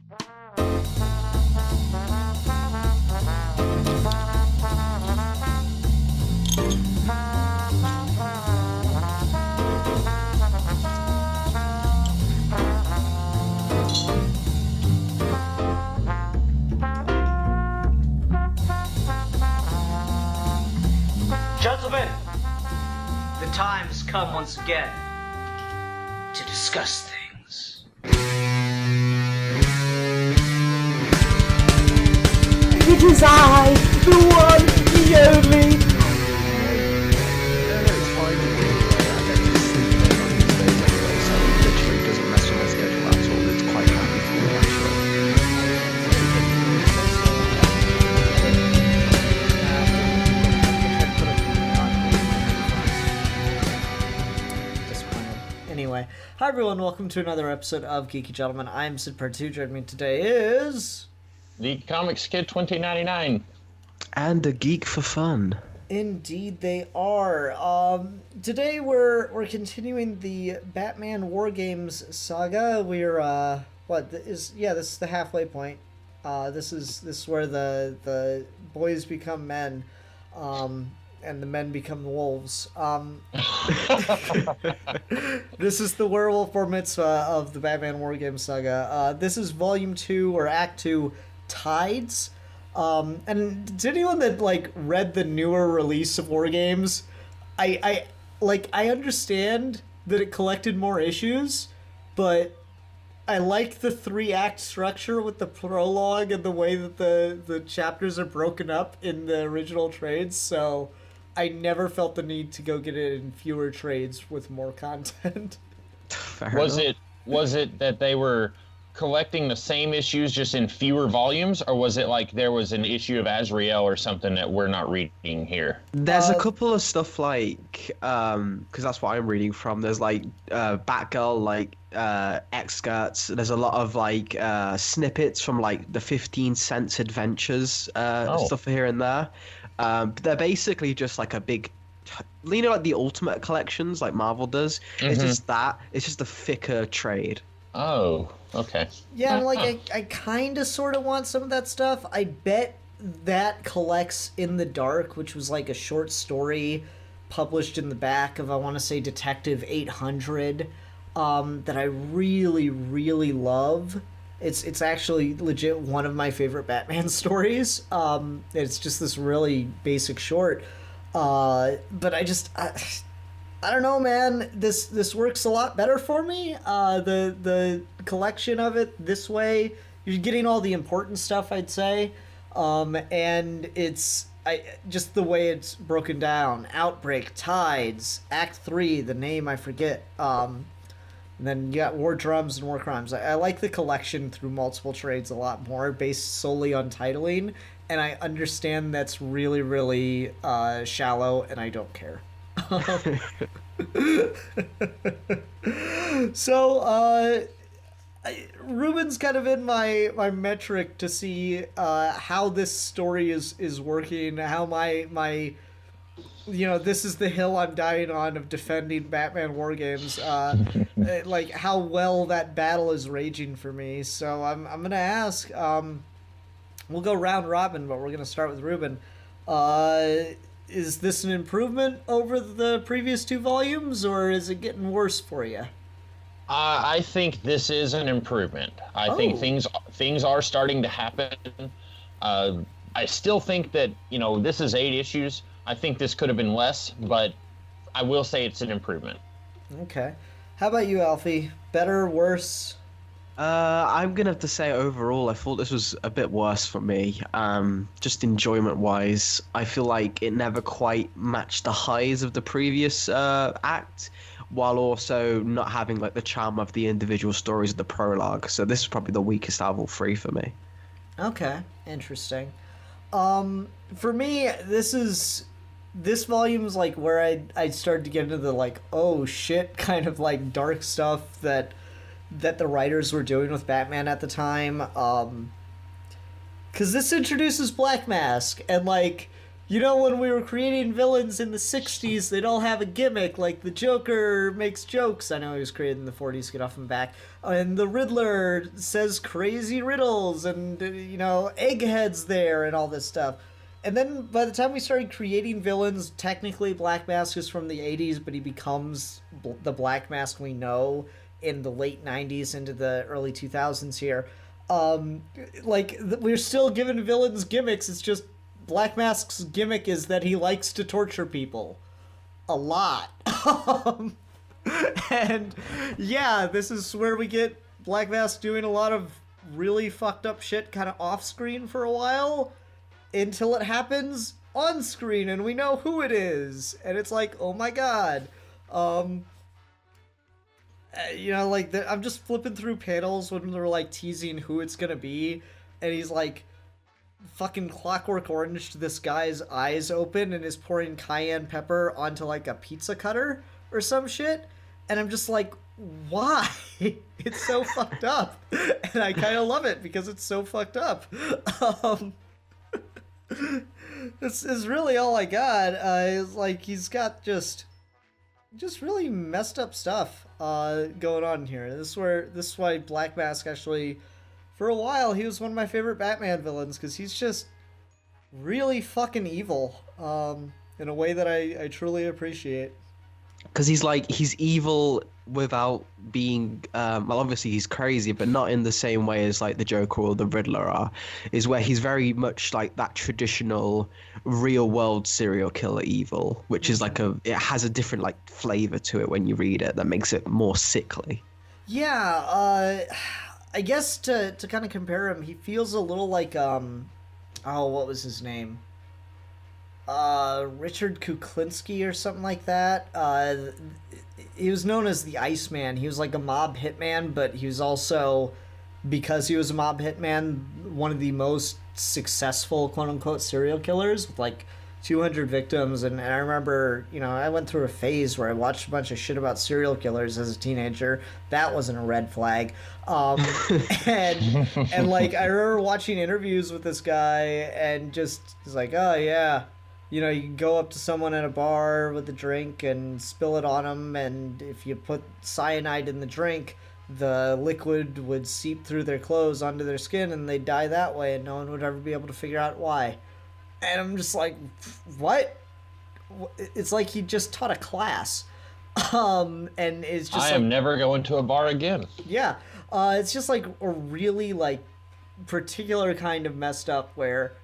Gentlemen, the time has come once again to discuss things. It is I, the one, the only. It's fine to do. I get to sleep late on these days anyway, so it literally doesn't mess with my schedule at all. It's quite happy for me, actually. Anyway, hi everyone, welcome to another episode of Geeky Gentlemen. I'm Sid Part 2. Joining me today is... The Comics Kid 2099. And a geek for fun. Indeed they are. Today we're continuing the Batman War Games saga. We're, this is the halfway point. This is where the boys become men, and the men become wolves. This is the werewolf bar mitzvah of the Batman War Games saga. This is Volume 2, or Act 2, Tides. And to anyone that, read the newer release of War Games, I understand that it collected more issues, but I like the 3-act structure with the prologue and the way that the chapters are broken up in the original trades, so I never felt the need to go get it in fewer trades with more content. Was it that they were collecting the same issues just in fewer volumes, or was it like there was an issue of Azrael or something that we're not reading here? There's a couple of stuff because that's what I'm reading from. There's Batgirl, X-Skirts. There's a lot of snippets from the 15 Cents Adventures stuff here and there. But they're basically just a big, like the Ultimate collections like Marvel does. Mm-hmm. It's just that. It's just a thicker trade. Oh, okay. Yeah, I kind of sort of want some of that stuff. I bet that collects In the Dark, which was a short story published in the back of, I want to say, Detective 800, that I really, really love. It's actually legit one of my favorite Batman stories. It's just this really basic short. But I don't know, man. This works a lot better for me. The collection of it this way, you're getting all the important stuff, I'd say. And it's just the way it's broken down. Outbreak, Tides, Act 3, the name I forget. And then you got War Drums and War Crimes. I like the collection through multiple trades a lot more, based solely on titling. And I understand that's really, really shallow, and I don't care. So, Ruben's kind of in my metric to see how this story is working, how my this is the hill I'm dying on of defending Batman War Games, how well that battle is raging for me. So I'm gonna ask, we'll go round robin, but we're gonna start with Ruben. Is this an improvement over the previous 2 volumes, or is it getting worse for you? I think this is an improvement. I think things are starting to happen. I still think that, this is 8 issues. I think this could have been less, but I will say it's an improvement. Okay. How about you, Alfie? Better, worse? I'm gonna have to say overall, I thought this was a bit worse for me. Just enjoyment-wise, I feel like it never quite matched the highs of the previous act, while also not having the charm of the individual stories of the prologue. So this is probably the weakest out of all 3 for me. Okay, interesting. For me, this volume is where I started to get into the oh shit kind of dark stuff that the writers were doing with Batman at the time. Because this introduces Black Mask, and you know, when we were creating villains in the 60s, they'd all have a gimmick, like the Joker makes jokes. I know he was created in the 40s, get off and back. And the Riddler says crazy riddles, and, you know, Egghead's there, and all this stuff. And then by the time we started creating villains, technically Black Mask is from the 80s, but he becomes the Black Mask we know in the late 90s into the early 2000s here. We're still giving villains gimmicks. It's just Black Mask's gimmick is that he likes to torture people a lot. And yeah, this is where we get Black Mask doing a lot of really fucked up shit kind of off screen for a while until it happens on screen and we know who it is. And it's like, oh my god. You know, like, I'm just flipping through panels when they're, like, teasing who it's gonna be, and he's, like, fucking Clockwork Orange to this guy's eyes open and is pouring cayenne pepper onto, like, a pizza cutter or some shit, and I'm just like, why? It's so fucked up, and I kind of love it because it's so fucked up. This is really all I got. It's like, he's got just really messed up stuff going on here. This is why Black Mask actually, for a while, he was one of my favorite Batman villains, because he's just really fucking evil in a way that I truly appreciate. Because he's evil without being well, obviously he's crazy, but not in the same way as like the Joker or the Riddler are, is where he's very much like that traditional real world serial killer evil, which is like it has a different like flavor to it when you read it that makes it more sickly. Yeah, I guess to kind of compare him, he feels a little like what was his name? Richard Kuklinski or something like that. He was known as the Iceman. He was like a mob hitman, but he was also, because he was a mob hitman, one of the most successful quote-unquote serial killers with like 200 victims. And I remember, you know, I went through a phase where I watched a bunch of shit about serial killers as a teenager. That wasn't a red flag. And like, I remember watching interviews with this guy and just, he's like, oh yeah, you know, you can go up to someone at a bar with a drink and spill it on them, and if you put cyanide in the drink, the liquid would seep through their clothes onto their skin and they'd die that way, and no one would ever be able to figure out why. And I'm just like, what? It's like he just taught a class. And it's just I am never going to a bar again. Yeah. It's just like a really like particular kind of messed up where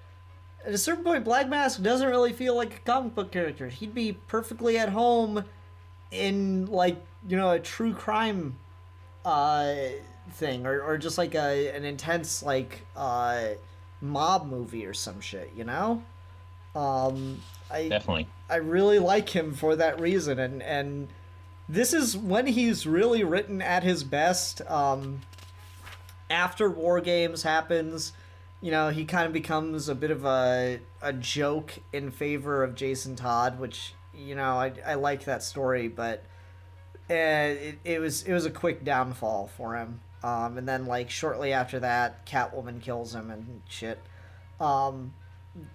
at a certain point, Black Mask doesn't really feel like a comic book character. He'd be perfectly at home in, like, you know, a true crime thing, or just like an intense, like, mob movie or some shit, you know? Definitely. I really like him for that reason, and this is when he's really written at his best. After War Games happens, you know, he kind of becomes a bit of a joke in favor of Jason Todd, which, you know, I like that story, but it was a quick downfall for him. And then, like, shortly after that, Catwoman kills him and shit.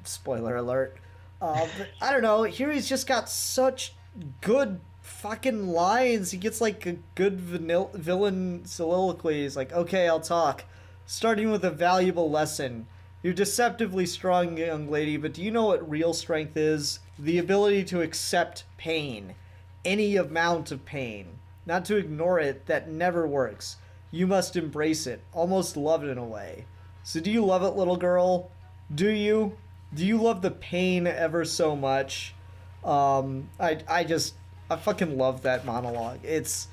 Spoiler alert. But I don't know, here he's just got such good fucking lines. He gets, like, a good villain soliloquy. He's like, okay, I'll talk. Starting with a valuable lesson. You're deceptively strong, young lady, but do you know what real strength is? The ability to accept pain. Any amount of pain. Not to ignore it, that never works. You must embrace it. Almost love it in a way. So do you love it, little girl? Do you? Do you love the pain ever so much? I fucking love that monologue. It's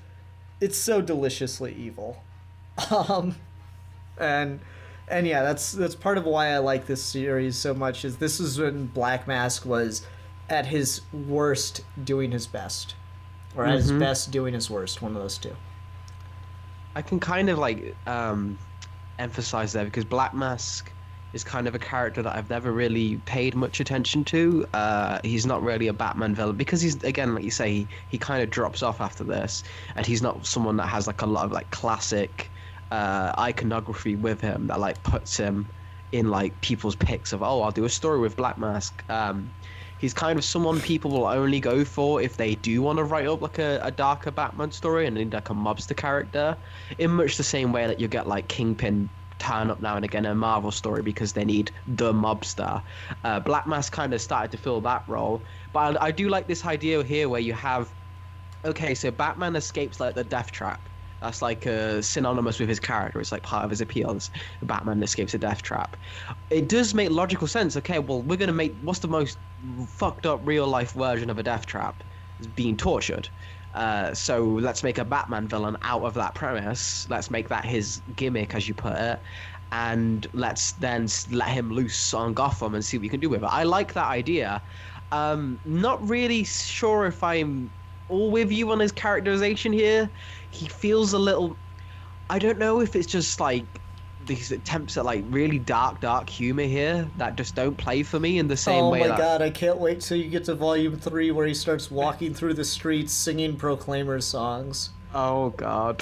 so deliciously evil. And yeah, that's part of why I like this series so much, is this is when Black Mask was at his worst doing his best. Or at his best doing his worst, one of those two. I can kind of like emphasize that because Black Mask is kind of a character that I've never really paid much attention to. He's not really a Batman villain because he's, again, like you say, he kind of drops off after this, and he's not someone that has like a lot of like classic iconography with him that like puts him in like people's picks of, oh, I'll do a story with Black Mask. He's kind of someone people will only go for if they do want to write up like a darker Batman story and need like a mobster character, in much the same way that you get like Kingpin turn up now and again in a Marvel story because they need the mobster. Black Mask kind of started to fill that role, but I do like this idea here where you have, okay, so Batman escapes like the death trap. That's like synonymous with his character. It's like part of his appeals. Batman escapes a death trap. It does make logical sense. Okay, well, we're going to make... What's the most fucked up real-life version of a death trap? It's being tortured. So let's make a Batman villain out of that premise. Let's make that his gimmick, as you put it. And let's then let him loose on Gotham and see what we can do with it. I like that idea. Not really sure if I'm all with you on his characterization here. He feels a little... I don't know if it's just like these attempts at like really dark humor here that just don't play for me in the same way. Oh my god, I can't wait till you get to Volume 3 where he starts walking through the streets singing Proclaimer songs. Oh god.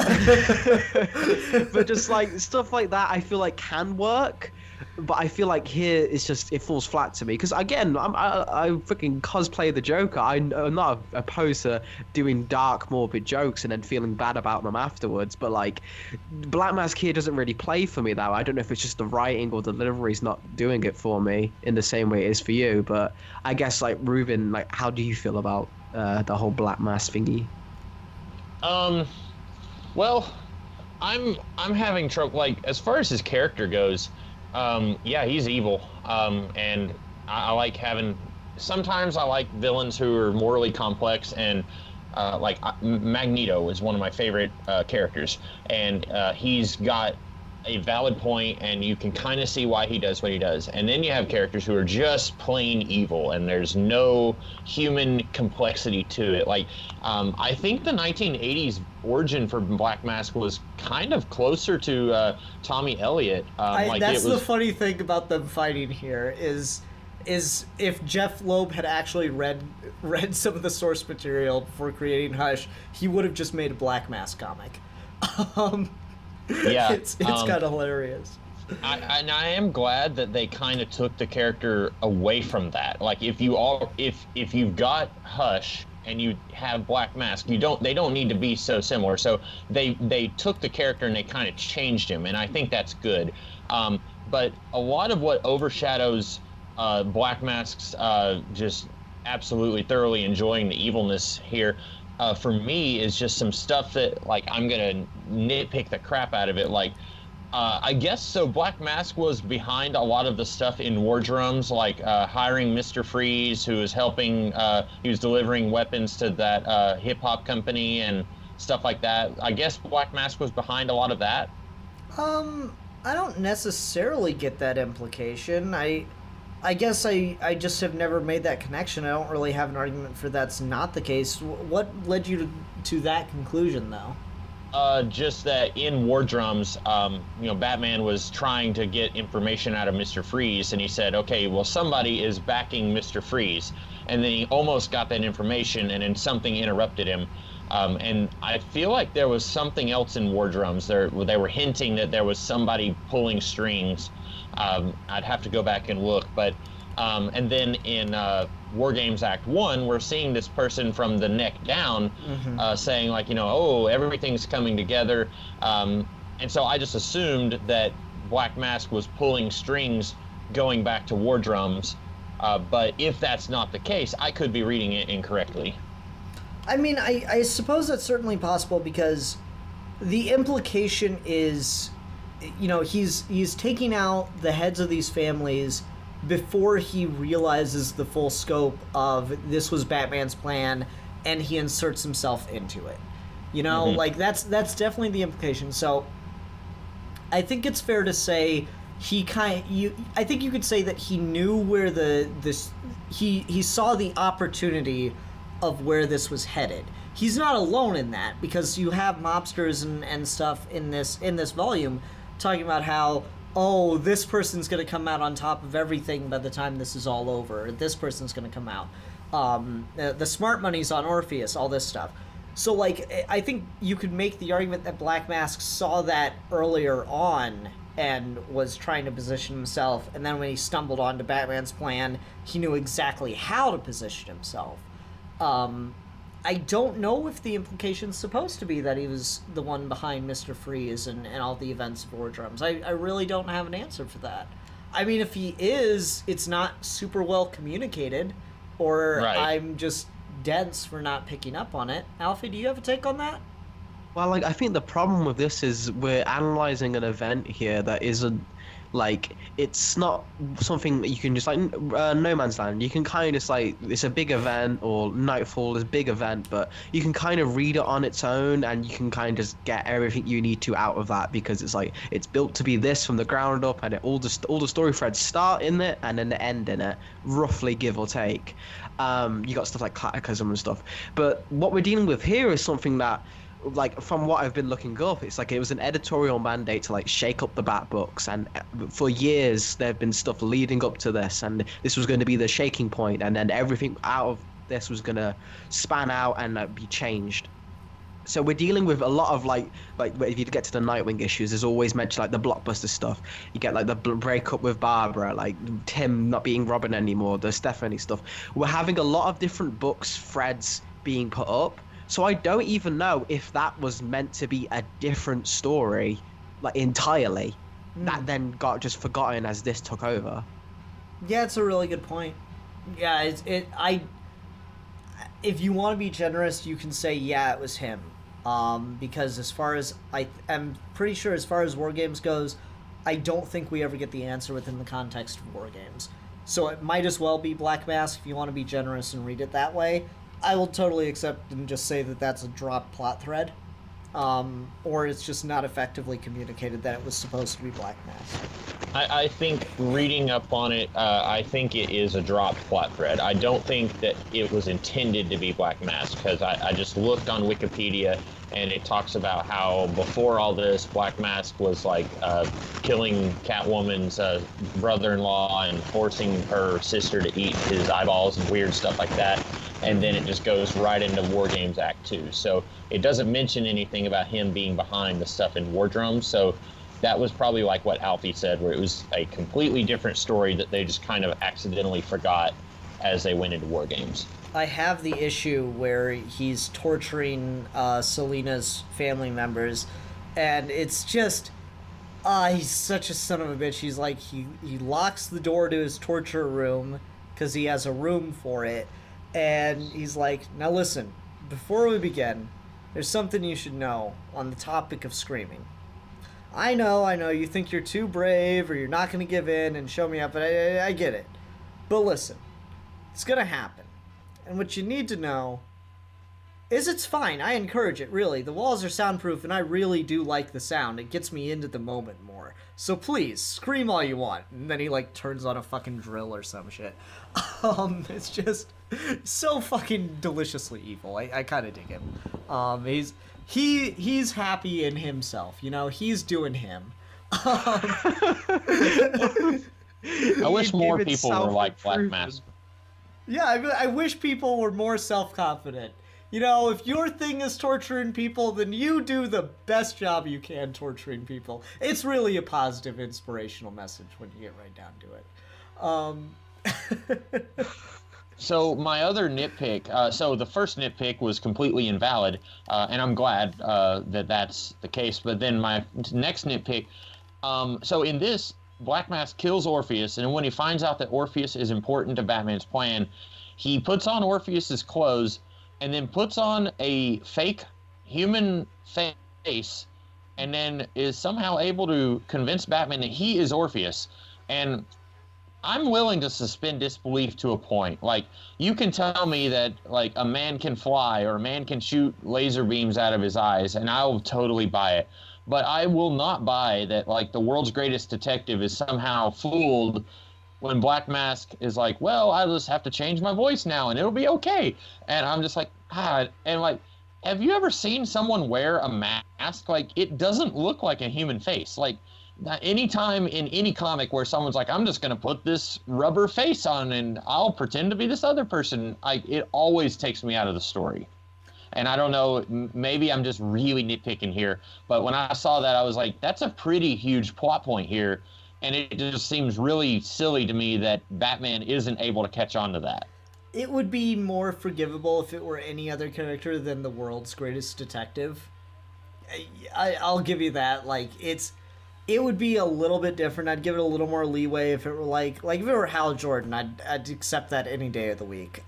But just like stuff like that I feel like can work, but I feel like here it's just, it falls flat to me because again I freaking cosplay the Joker. I'm not opposed to doing dark morbid jokes and then feeling bad about them afterwards, but like Black Mask here doesn't really play for me though. I don't know if it's just the writing or the delivery's not doing it for me in the same way it is for you, but I guess like Ruben, like how do you feel about the whole Black Mask thingy? Well, I'm having trouble, like, as far as his character goes, yeah, he's evil, and I like having, sometimes I like villains who are morally complex, and like Magneto is one of my favorite characters, and he's got a valid point, and you can kind of see why he does what he does. And then you have characters who are just plain evil, and there's no human complexity to it. Like, I think the 1980s origin for Black Mask was kind of closer to Tommy Elliott. That's the funny thing about them fighting here is if Jeff Loeb had actually read some of the source material before creating Hush, he would have just made a Black Mask comic. Yeah, it's kind of hilarious. I am glad that they kind of took the character away from that. Like if you've got Hush and you have Black Mask, they don't need to be so similar. So they took the character and they kind of changed him, and I think that's good. But a lot of what overshadows Black Mask's just absolutely thoroughly enjoying the evilness here, for me, is just some stuff that, like, I'm gonna nitpick the crap out of it. Like, I guess so. Black Mask was behind a lot of the stuff in War Drums, like hiring Mr. Freeze, who was helping. He was delivering weapons to that hip hop company and stuff like that. I guess Black Mask was behind a lot of that. I don't necessarily get that implication. I guess I just have never made that connection. I don't really have an argument for that's not the case. What led you to that conclusion, though? Just that in War Drums, Batman was trying to get information out of Mr. Freeze, and he said, okay, well, somebody is backing Mr. Freeze. And then he almost got that information, and then something interrupted him. And I feel like there was something else in War Drums. They were hinting that there was somebody pulling strings. I'd have to go back and look, but and then in War Games Act 1, we're seeing this person from the neck down saying, like, oh, everything's coming together. And so I just assumed that Black Mask was pulling strings going back to War Drums. But if that's not the case, I could be reading it incorrectly. I mean, I suppose that's certainly possible because the implication is, he's taking out the heads of these families before he realizes the full scope of this was Batman's plan, and he inserts himself into it. Like that's definitely the implication. So I think it's fair to say I think you could say that he knew where he saw the opportunity of where this was headed. He's not alone in that, because you have mobsters and stuff in this volume talking about how, oh, this person's going to come out on top of everything by the time this is all over. This person's going to come out. The smart money's on Orpheus, all this stuff. So, like, I think you could make the argument that Black Mask saw that earlier on and was trying to position himself, and then when he stumbled onto Batman's plan, he knew exactly how to position himself. I don't know if the implication's supposed to be that he was the one behind Mr. Freeze and all the events of War Drums. I really don't have an answer for that. I mean, if he is, it's not super well communicated, or Right. I'm just dense for not picking up on it. Alfie, do you have a take on that? Well, like, I think the problem with this is we're analyzing an event here that isn't, like, it's not something that you can just, like, No Man's Land. You can kind of just, like, it's a big event, or Nightfall is a big event, but you can kind of read it on its own, and you can kind of just get everything you need to out of that, because it's, like, it's built to be this from the ground up, and all the story threads start in it, and then they end in it, roughly, give or take. You got stuff like Cataclysm and stuff. But what we're dealing with here is something that, like, from what I've been looking up, it's like it was an editorial mandate to, like, shake up the Bat books, and for years there have been stuff leading up to this, and this was going to be the shaking point, and then everything out of this was going to span out and be changed. So we're dealing with a lot of, like if you get to the Nightwing issues, there's always mentioned, like, the blockbuster stuff. You get, like, the breakup with Barbara, like Tim not being Robin anymore, the Stephanie stuff. We're having a lot of different books, threads being put up. So I don't even know if that was meant to be a different story, like, entirely, that then got just forgotten as this took over. Yeah, it's a really good point. Yeah, if you want to be generous, you can say, yeah, it was him. Because as far as I'm pretty sure as far as War Games goes, I don't think we ever get the answer within the context of War Games. So it might as well be Black Mask if you want to be generous and read it that way. I will totally accept and just say that that's a dropped plot thread. Or it's just not effectively communicated that it was supposed to be Black Mask. I think reading up on it, I think it is a dropped plot thread. I don't think that it was intended to be Black Mask, because I just looked on Wikipedia, and it talks about how before all this, Black Mask was, like, killing Catwoman's brother-in-law and forcing her sister to eat his eyeballs and weird stuff like that. And then it just goes right into War Games Act 2. So it doesn't mention anything about him being behind the stuff in War Drums. So that was probably like what Alfie said, where it was a completely different story that they just kind of accidentally forgot as they went into War Games. I have the issue where he's torturing Selina's family members, and it's just, he's such a son of a bitch. He's like, he locks the door to his torture room because he has a room for it, and he's like, now listen, before we begin, there's something you should know on the topic of screaming. I know, you think you're too brave, or you're not going to give in and show me up, but I get it. But listen, it's going to happen. And what you need to know is it's fine. I encourage it, really. The walls are soundproof, and I really do like the sound. It gets me into the moment more. So please, scream all you want. And then he, like, turns on a fucking drill or some shit. It's just so fucking deliciously evil. I kind of dig him. He's happy in himself, you know? He's doing him. I wish more people were like Black Mask. Yeah, I wish people were more self-confident. You know, if your thing is torturing people, then you do the best job you can torturing people. It's really a positive, inspirational message when you get right down to it. So my other nitpick, so the first nitpick was completely invalid, and I'm glad that that's the case. But then my next nitpick, so in this, Black Mask kills Orpheus, and when he finds out that Orpheus is important to Batman's plan, he puts on Orpheus's clothes and then puts on a fake human face, and then is somehow able to convince Batman that he is Orpheus. And I'm willing to suspend disbelief to a point. Like, you can tell me that, like, a man can fly or a man can shoot laser beams out of his eyes, and I'll totally buy it. But I will not buy that, like, the world's greatest detective is somehow fooled when Black Mask is like, well, I just have to change my voice now and it'll be okay. And I'm just like, God. And, like, have you ever seen someone wear a mask? Like, it doesn't look like a human face. Like, anytime in any comic where someone's like, I'm just going to put this rubber face on and I'll pretend to be this other person, it always takes me out of the story. And I don't know, maybe I'm just really nitpicking here, but when I saw that, I was like, that's a pretty huge plot point here. And it just seems really silly to me that Batman isn't able to catch on to that. It would be more forgivable if it were any other character than the world's greatest detective. I'll give you that. Like, it would be a little bit different. I'd give it a little more leeway if it were like if it were Hal Jordan. I'd accept that any day of the week.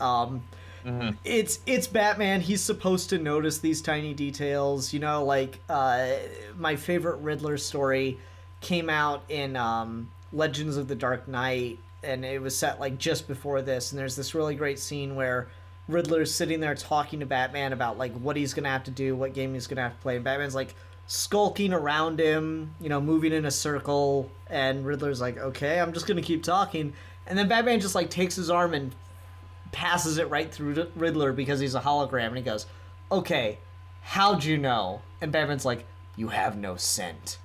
It's Batman. He's supposed to notice these tiny details. You know, like my favorite Riddler story came out in Legends of the Dark Knight, and it was set like just before this. And there's this really great scene where Riddler's sitting there talking to Batman about like what he's gonna have to do, what game he's gonna have to play, and Batman's like skulking around him, you know, moving in a circle, and Riddler's like, okay, I'm just gonna keep talking, and then Batman just like takes his arm and passes it right through Riddler because he's a hologram, and he goes, okay, how'd you know? And Batman's like, you have no scent.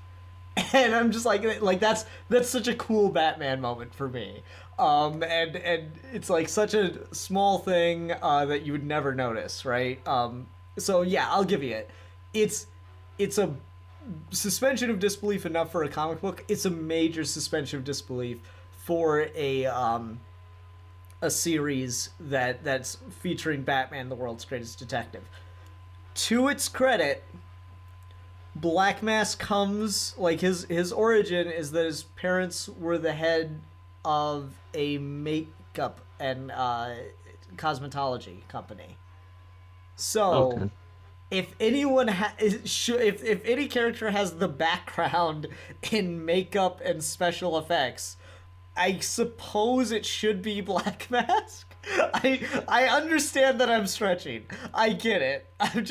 And I'm just like that's such a cool Batman moment for me. And it's like such a small thing that you would never notice, right? So yeah, I'll give you it. It's a suspension of disbelief enough for a comic book. It's a major suspension of disbelief for a series that's featuring Batman, the world's greatest detective. To its credit, Black Mask comes, like, his origin is that his parents were the head of a makeup and cosmetology company. So, okay. If anyone if any character has the background in makeup and special effects, I suppose it should be Black Mask. I understand that I'm stretching. I get it. I'm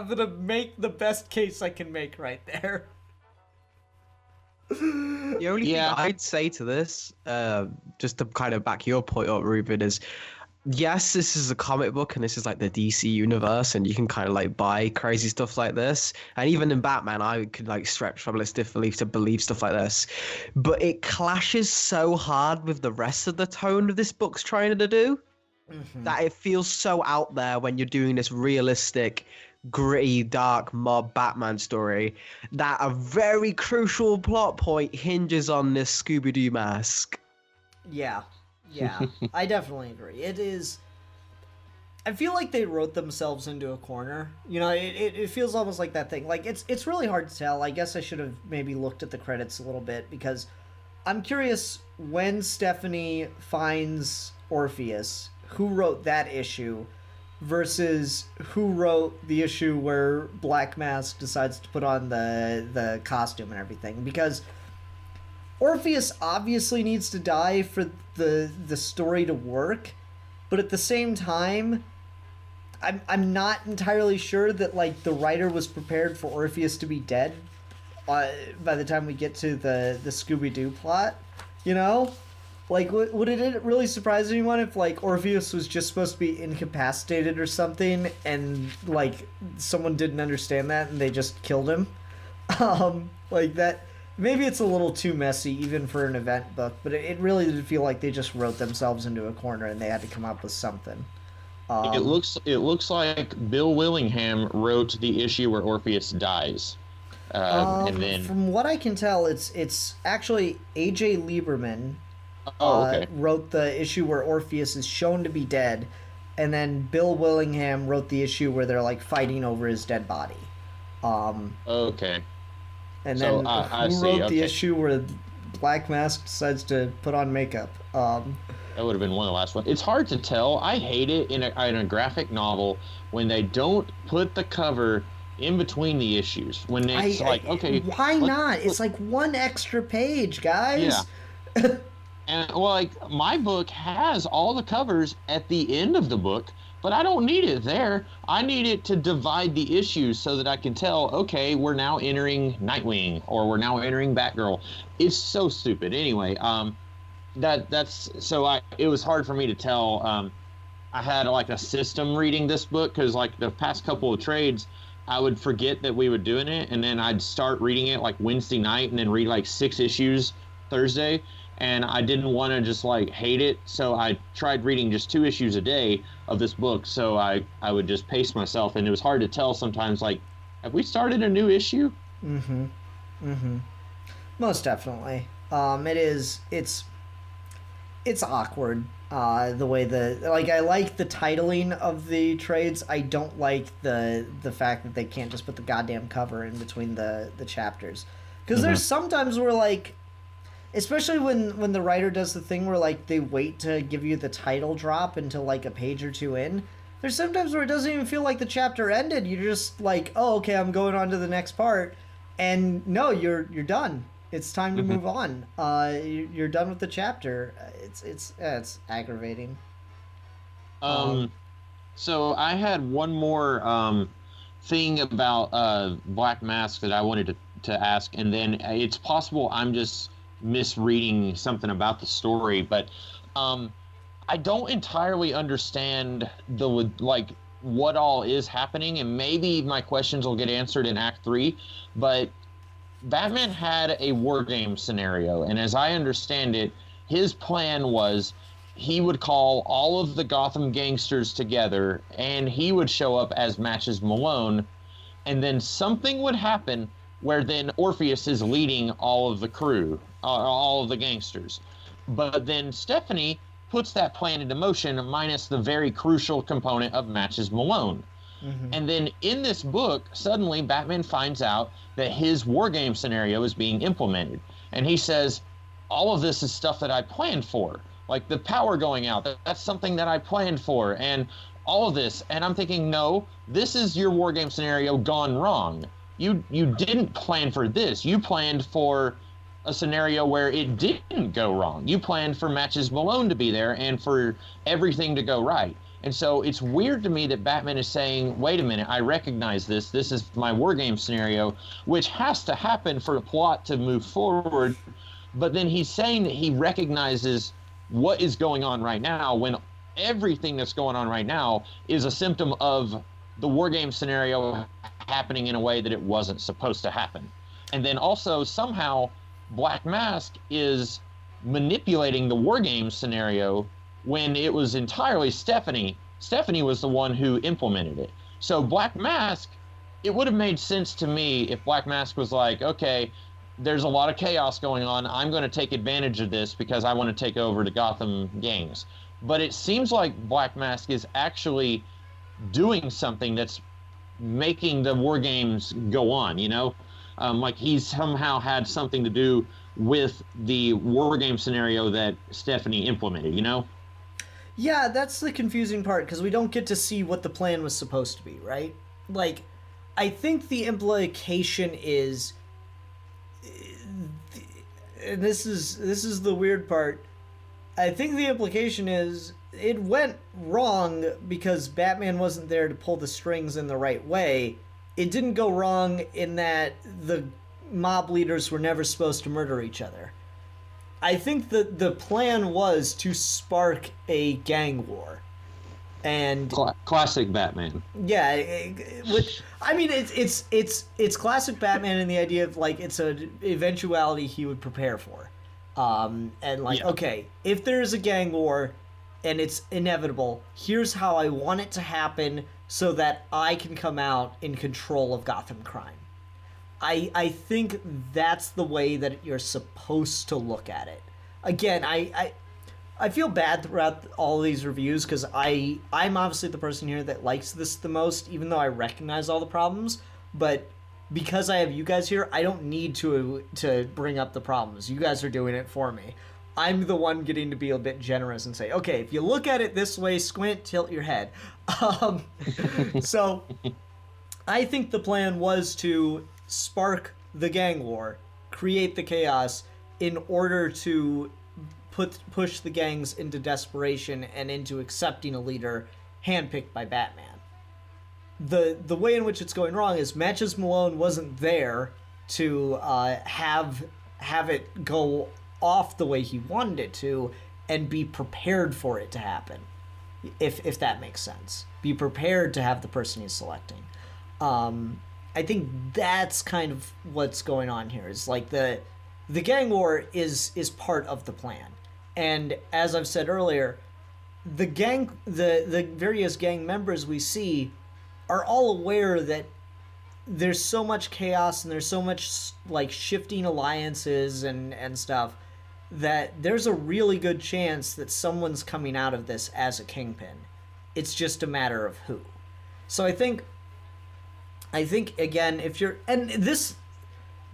gonna make the best case I can make right there. The only thing I'd say to this, just to kind of back your point up, Ruben, is yes, this is a comic book and this is like the DC universe, and you can kind of like buy crazy stuff like this. And even in Batman, I could like stretch from this disbelief to believe stuff like this. But it clashes so hard with the rest of the tone of this book's trying to do that it feels so out there when you're doing this realistic, gritty, dark mob Batman story that a very crucial plot point hinges on this Scooby-Doo mask. Yeah, I definitely agree. It is. I feel like they wrote themselves into a corner. You know, it feels almost like that thing. Like, it's really hard to tell. I guess I should have maybe looked at the credits a little bit, because I'm curious when Stephanie finds Orpheus, who wrote that issue versus who wrote the issue where Black Mask decides to put on the costume and everything. Because Orpheus obviously needs to die for the story to work, but at the same time, I'm not entirely sure that like the writer was prepared for Orpheus to be dead by the time we get to the Scooby-Doo plot, you know? Like, would it really surprise anyone if, like, Orpheus was just supposed to be incapacitated or something, and, like, someone didn't understand that and they just killed him? Like, that... Maybe it's a little too messy, even for an event book, but it really did feel like they just wrote themselves into a corner and they had to come up with something. It looks like Bill Willingham wrote the issue where Orpheus dies. And then... From what I can tell, it's actually A.J. Lieberman... okay. wrote the issue where Orpheus is shown to be dead, and then Bill Willingham wrote the issue where they're like fighting over his dead body. Okay. And then who wrote the issue where Black Mask decides to put on makeup? That would have been one of the last ones. It's hard to tell. I hate it in a graphic novel when they don't put the cover in between the issues. When it's okay, why not? It's like one extra page, guys. Yeah. And, well, like, my book has all the covers at the end of the book, but I don't need it there. I need it to divide the issues so that I can tell, okay, we're now entering Nightwing, or we're now entering Batgirl. It's so stupid. Anyway, it was hard for me to tell. I had, like, a system reading this book, because, like, the past couple of trades, I would forget that we were doing it, and then I'd start reading it, like, Wednesday night, and then read, like, 6 issues Thursday. and I didn't want to just like hate it, so I tried reading just 2 issues a day of this book. So I would just pace myself, and it was hard to tell sometimes. Like, have we started a new issue? Most definitely. It's awkward. The way I like the titling of the trades. I don't like the fact that they can't just put the goddamn cover in between the chapters. Because there's sometimes where, like, especially when the writer does the thing where, like, they wait to give you the title drop until, like, a page or two in. There's sometimes where it doesn't even feel like the chapter ended. You're just like, oh, okay, I'm going on to the next part. And no, you're done. It's time to move on. You're done with the chapter. It's aggravating. So I had one more thing about Black Mask that I wanted to ask, and then it's possible I'm just misreading something about the story, but I don't entirely understand what all is happening, and maybe my questions will get answered in Act 3, but Batman had a war game scenario, and as I understand it, his plan was he would call all of the Gotham gangsters together, and he would show up as Matches Malone, and then something would happen where then Orpheus is leading all of the crew, all of the gangsters. But then Stephanie puts that plan into motion, minus the very crucial component of Matches Malone. And then in this book, suddenly Batman finds out that his war game scenario is being implemented. And he says, all of this is stuff that I planned for. Like the power going out, that's something that I planned for. And all of this. And I'm thinking, no, this is your war game scenario gone wrong. You didn't plan for this. You planned for a scenario where it didn't go wrong. You planned for Matches Malone to be there and for everything to go right. And so it's weird to me that Batman is saying, wait a minute, I recognize this. This is my war game scenario, which has to happen for the plot to move forward. But then he's saying that he recognizes what is going on right now when everything that's going on right now is a symptom of the war game scenario happening in a way that it wasn't supposed to happen. And then also somehow Black Mask is manipulating the war game scenario when it was entirely Stephanie. Stephanie was the one who implemented it. So Black Mask, it would have made sense to me if Black Mask was like, okay, there's a lot of chaos going on. I'm going to take advantage of this because I want to take over the Gotham gangs. But it seems like Black Mask is actually doing something that's making the war games go on, you know? Like he's somehow had something to do with the war game scenario that Stephanie implemented, you know? Yeah, that's the confusing part, because we don't get to see what the plan was supposed to be, right? Like, I think the implication is, and this is the weird part, I think the implication is it went wrong because Batman wasn't there to pull the strings in the right way. It didn't go wrong in that the mob leaders were never supposed to murder each other. I think that the plan was to spark a gang war, and classic Batman. Yeah, it's classic Batman in the idea of like it's an eventuality he would prepare for, and like okay, if there's a gang war, and it's inevitable, here's how I want it to happen so that I can come out in control of Gotham crime. I think that's the way that you're supposed to look at it. Again, I feel bad throughout all these reviews because I'm obviously the person here that likes this the most, even though I recognize all the problems. But because I have you guys here, I don't need to bring up the problems. You guys are doing it for me. I'm the one getting to be a bit generous and say, okay, if you look at it this way, squint, tilt your head. So I think the plan was to spark the gang war, create the chaos in order to push the gangs into desperation and into accepting a leader handpicked by Batman. The way in which it's going wrong is Matches Malone wasn't there to have it go off the way he wanted it to and be prepared for it to happen, if that makes sense. Be prepared to have the person he's selecting. I think that's kind of what's going on here. Is like the the gang war is part of the plan. And as I've said earlier, the various gang members we see are all aware that there's so much chaos and there's so much like shifting alliances and stuff that there's a really good chance that someone's coming out of this as a kingpin. It's just a matter of who. So I think again, if you're, and this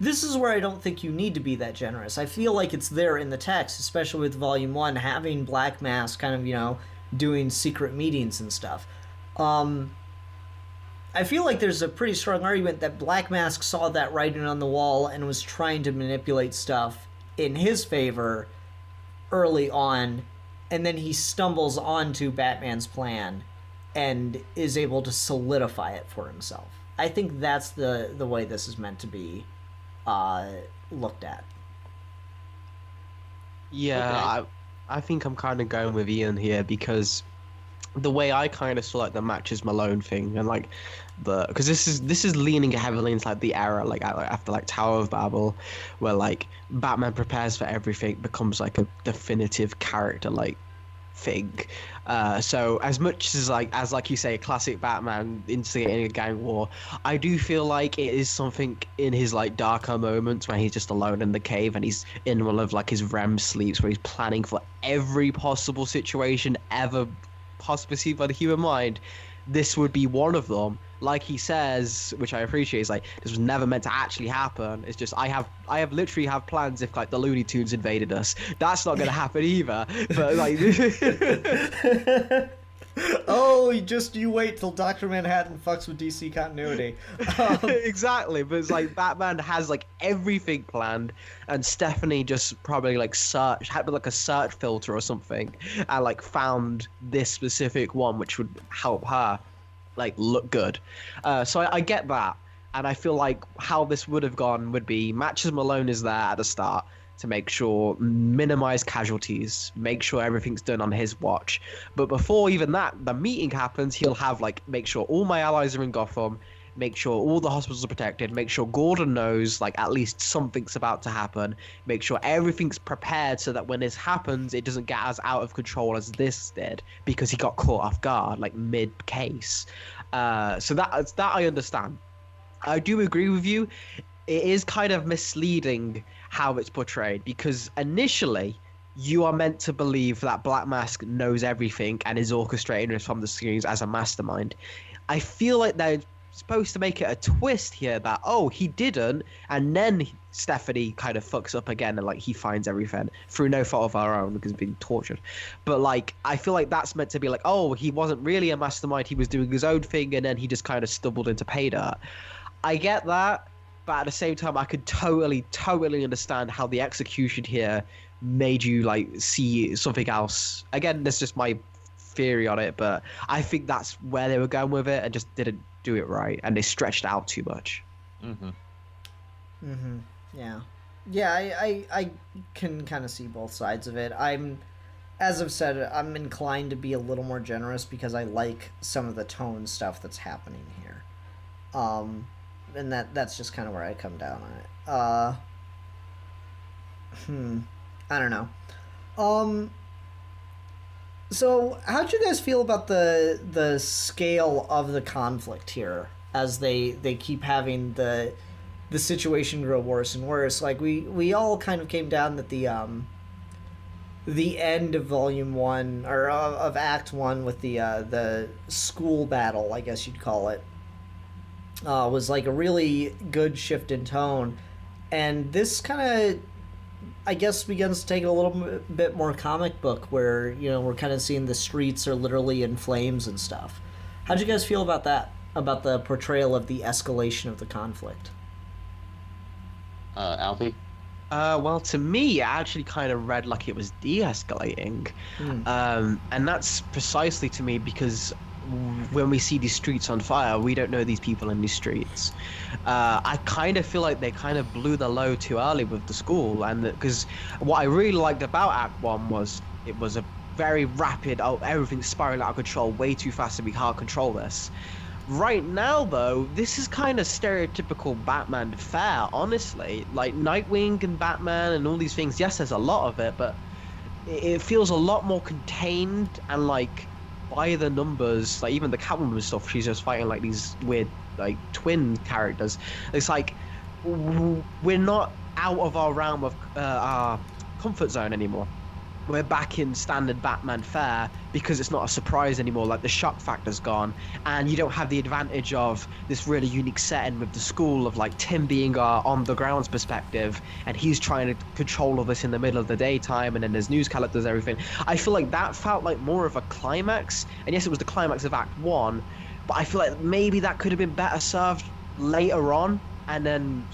is where I don't think you need to be that generous. I feel like it's there in the text, especially with Volume 1, having Black Mask kind of, doing secret meetings and stuff. I feel like there's a pretty strong argument that Black Mask saw that writing on the wall and was trying to manipulate stuff in his favor early on, and then he stumbles onto Batman's plan and is able to solidify it for himself. I think that's the way this is meant to be looked at. Yeah, Okay. I think I'm kind of going with Ian here because the way I kind of saw like the Matches Malone thing and like because this is leaning heavily into like the era like after like Tower of Babel, where like Batman prepares for everything, becomes like a definitive character like thing. So as much as like you say, a classic Batman instigating a gang war, I do feel like it is something in his like darker moments when he's just alone in the cave and he's in one of like his REM sleeps where he's planning for every possible situation ever possibly seen by the human mind. This would be one of them. Like he says, which I appreciate, is like this was never meant to actually happen. It's just I have literally have plans if like the Looney Tunes invaded us. That's not gonna happen either. But like, oh, you wait till Dr. Manhattan fucks with DC continuity. exactly. But it's like Batman has like everything planned, and Stephanie just probably like had like a search filter or something, and like found this specific one which would help her like look good. So I get that, and I feel like how this would have gone would be Matches Malone is there at the start to make sure, minimize casualties, make sure everything's done on his watch. But before even that, the meeting happens, he'll have like make sure all my allies are in Gotham, make sure all the hospitals are protected, make sure Gordon knows like at least something's about to happen, make sure everything's prepared so that when this happens, it doesn't get as out of control as this did because he got caught off guard like mid-case. So that I understand. I do agree with you. It is kind of misleading how it's portrayed because initially you are meant to believe that Black Mask knows everything and is orchestrating this from the screens as a mastermind. I feel like they're supposed to make it a twist here that, oh, he didn't, and then Stephanie kind of fucks up again and like he finds everything through no fault of our own because he's being tortured. But like I feel like that's meant to be like, oh, he wasn't really a mastermind, he was doing his own thing and then he just kind of stumbled into pay dirt. I get that, but at the same time I could totally understand how the execution here made you like see something else. Again, that's just my theory on it, but I think that's where they were going with it and just didn't do it right, and they stretched out too much. Yeah, I can kind of see both sides of it. As I've said, I'm inclined to be a little more generous because I like some of the tone stuff that's happening here, and that's just kind of where I come down on it. I don't know. So how'd you guys feel about the scale of the conflict here as they keep having the situation grow worse and worse? Like we all kind of came down that the end of Volume 1 or of Act 1 with the school battle, I guess you'd call it, was like a really good shift in tone, and this kind of, I guess, begins to take it a little bit more comic book, where we're kind of seeing the streets are literally in flames and stuff. How'd you guys feel about that? About the portrayal of the escalation of the conflict? Alfie? Well, to me, it actually kind of read like it was de-escalating, and that's precisely to me because when we see these streets on fire, we don't know these people in these streets. I kind of feel like they kind of blew the load too early with the school, and because what I really liked about Act 1 was it was a very rapid, everything's spiraling out of control way too fast and we can't control this. Right now, though, this is kind of stereotypical Batman fare, honestly. Like Nightwing and Batman and all these things. Yes, there's a lot of it, but it feels a lot more contained and like by the numbers. Like even the Catwoman stuff, she's just fighting like these weird like twin characters. It's like we're not out of our realm of our comfort zone anymore. We're back in standard Batman fare because it's not a surprise anymore. Like the shock factor's gone, and you don't have the advantage of this really unique setting with the school of like Tim being on the grounds perspective, and he's trying to control all this in the middle of the daytime, and then there's news characters, everything. I feel like that felt like more of a climax, and yes, it was the climax of Act 1, but I feel like maybe that could have been better served later on, and then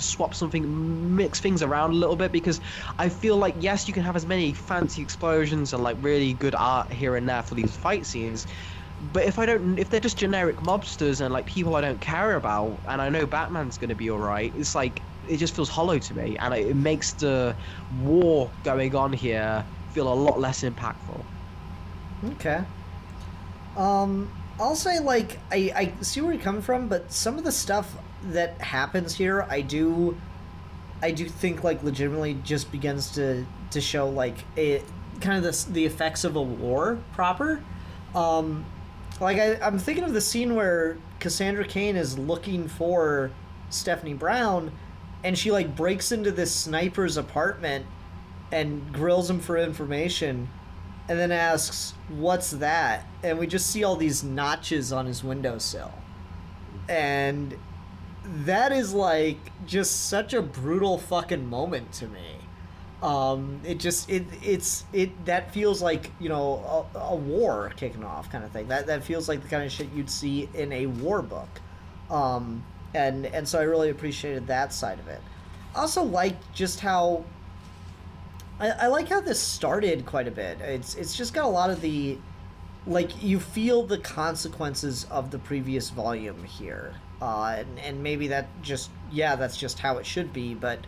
mix things around a little bit, because I feel like, yes, you can have as many fancy explosions and like really good art here and there for these fight scenes, but if they're just generic mobsters and like people I don't care about, and I know Batman's gonna be alright, it's like, it just feels hollow to me, and it makes the war going on here feel a lot less impactful. Okay. I'll say, like, I see where you're coming from, but some of the stuff that happens here, I do think like legitimately just begins to show like it kind of the effects of a war proper. Like I'm thinking of the scene where Cassandra Cain is looking for Stephanie Brown, and she like breaks into this sniper's apartment and grills him for information, and then asks, "What's that?" And we just see all these notches on his windowsill, and that is like just such a brutal fucking moment to me. That feels like, you know, a war kicking off kind of thing. That feels like the kind of shit you'd see in a war book. And so I really appreciated that side of it. I also like just how I like how this started quite a bit. It's just got a lot of the, like, you feel the consequences of the previous volume here. And maybe that's just how it should be, but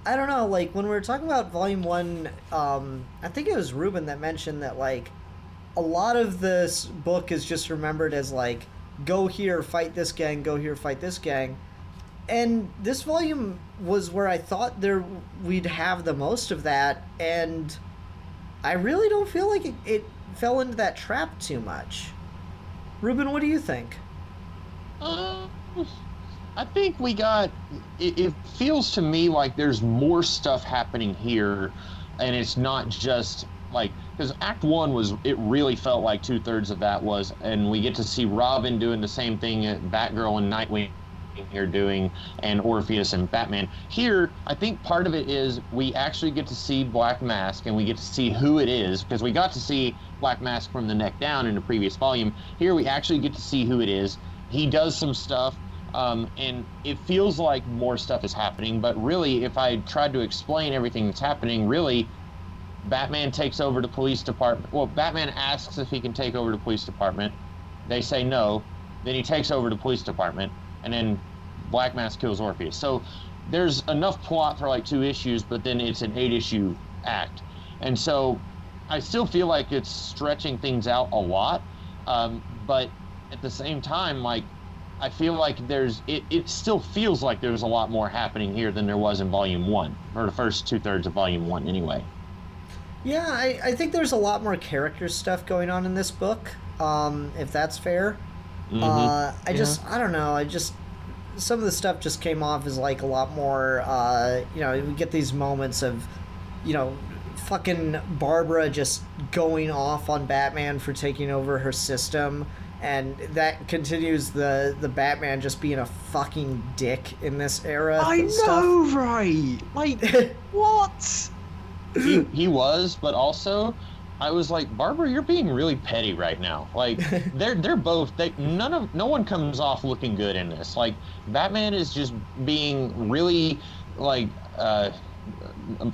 I don't know, like, when we were talking about Volume 1, I think it was Ruben that mentioned that, like, a lot of this book is just remembered as, like, go here, fight this gang, go here, fight this gang, and this volume was where I thought we'd have the most of that, and I really don't feel like it fell into that trap too much. Ruben, what do you think? I think we got, it feels to me like there's more stuff happening here, and it's not just like, because Act 1 it really felt like 2/3 of that was, and we get to see Robin doing the same thing that Batgirl and Nightwing are doing, and Orpheus and Batman. Here, I think part of it is we actually get to see Black Mask, and we get to see who it is, because we got to see Black Mask from the neck down in the previous volume. Here we actually get to see who it is. He does some stuff, and it feels like more stuff is happening, but really, if I tried to explain everything that's happening, really, Batman takes over the police department. Well, Batman asks if he can take over the police department. They say no. Then he takes over the police department, and then Black Mask kills Orpheus. So there's enough plot for like 2 issues, but then it's an 8-issue act. And so I still feel like it's stretching things out a lot, but at the same time, like, I feel like it still feels like there's a lot more happening here than there was in Volume 1, or the first 2/3 of Volume 1 anyway. Yeah, I think there's a lot more character stuff going on in this book, if that's fair. Mm-hmm. I don't know, some of the stuff just came off as like a lot more, you know, we get these moments of, you know, fucking Barbara just going off on Batman for taking over her system, and that continues the Batman just being a fucking dick in this era. I know, right? Like, what? He was, but also I was like, Barbara, you're being really petty right now. Like, they're both, no one comes off looking good in this. Like, Batman is just being really like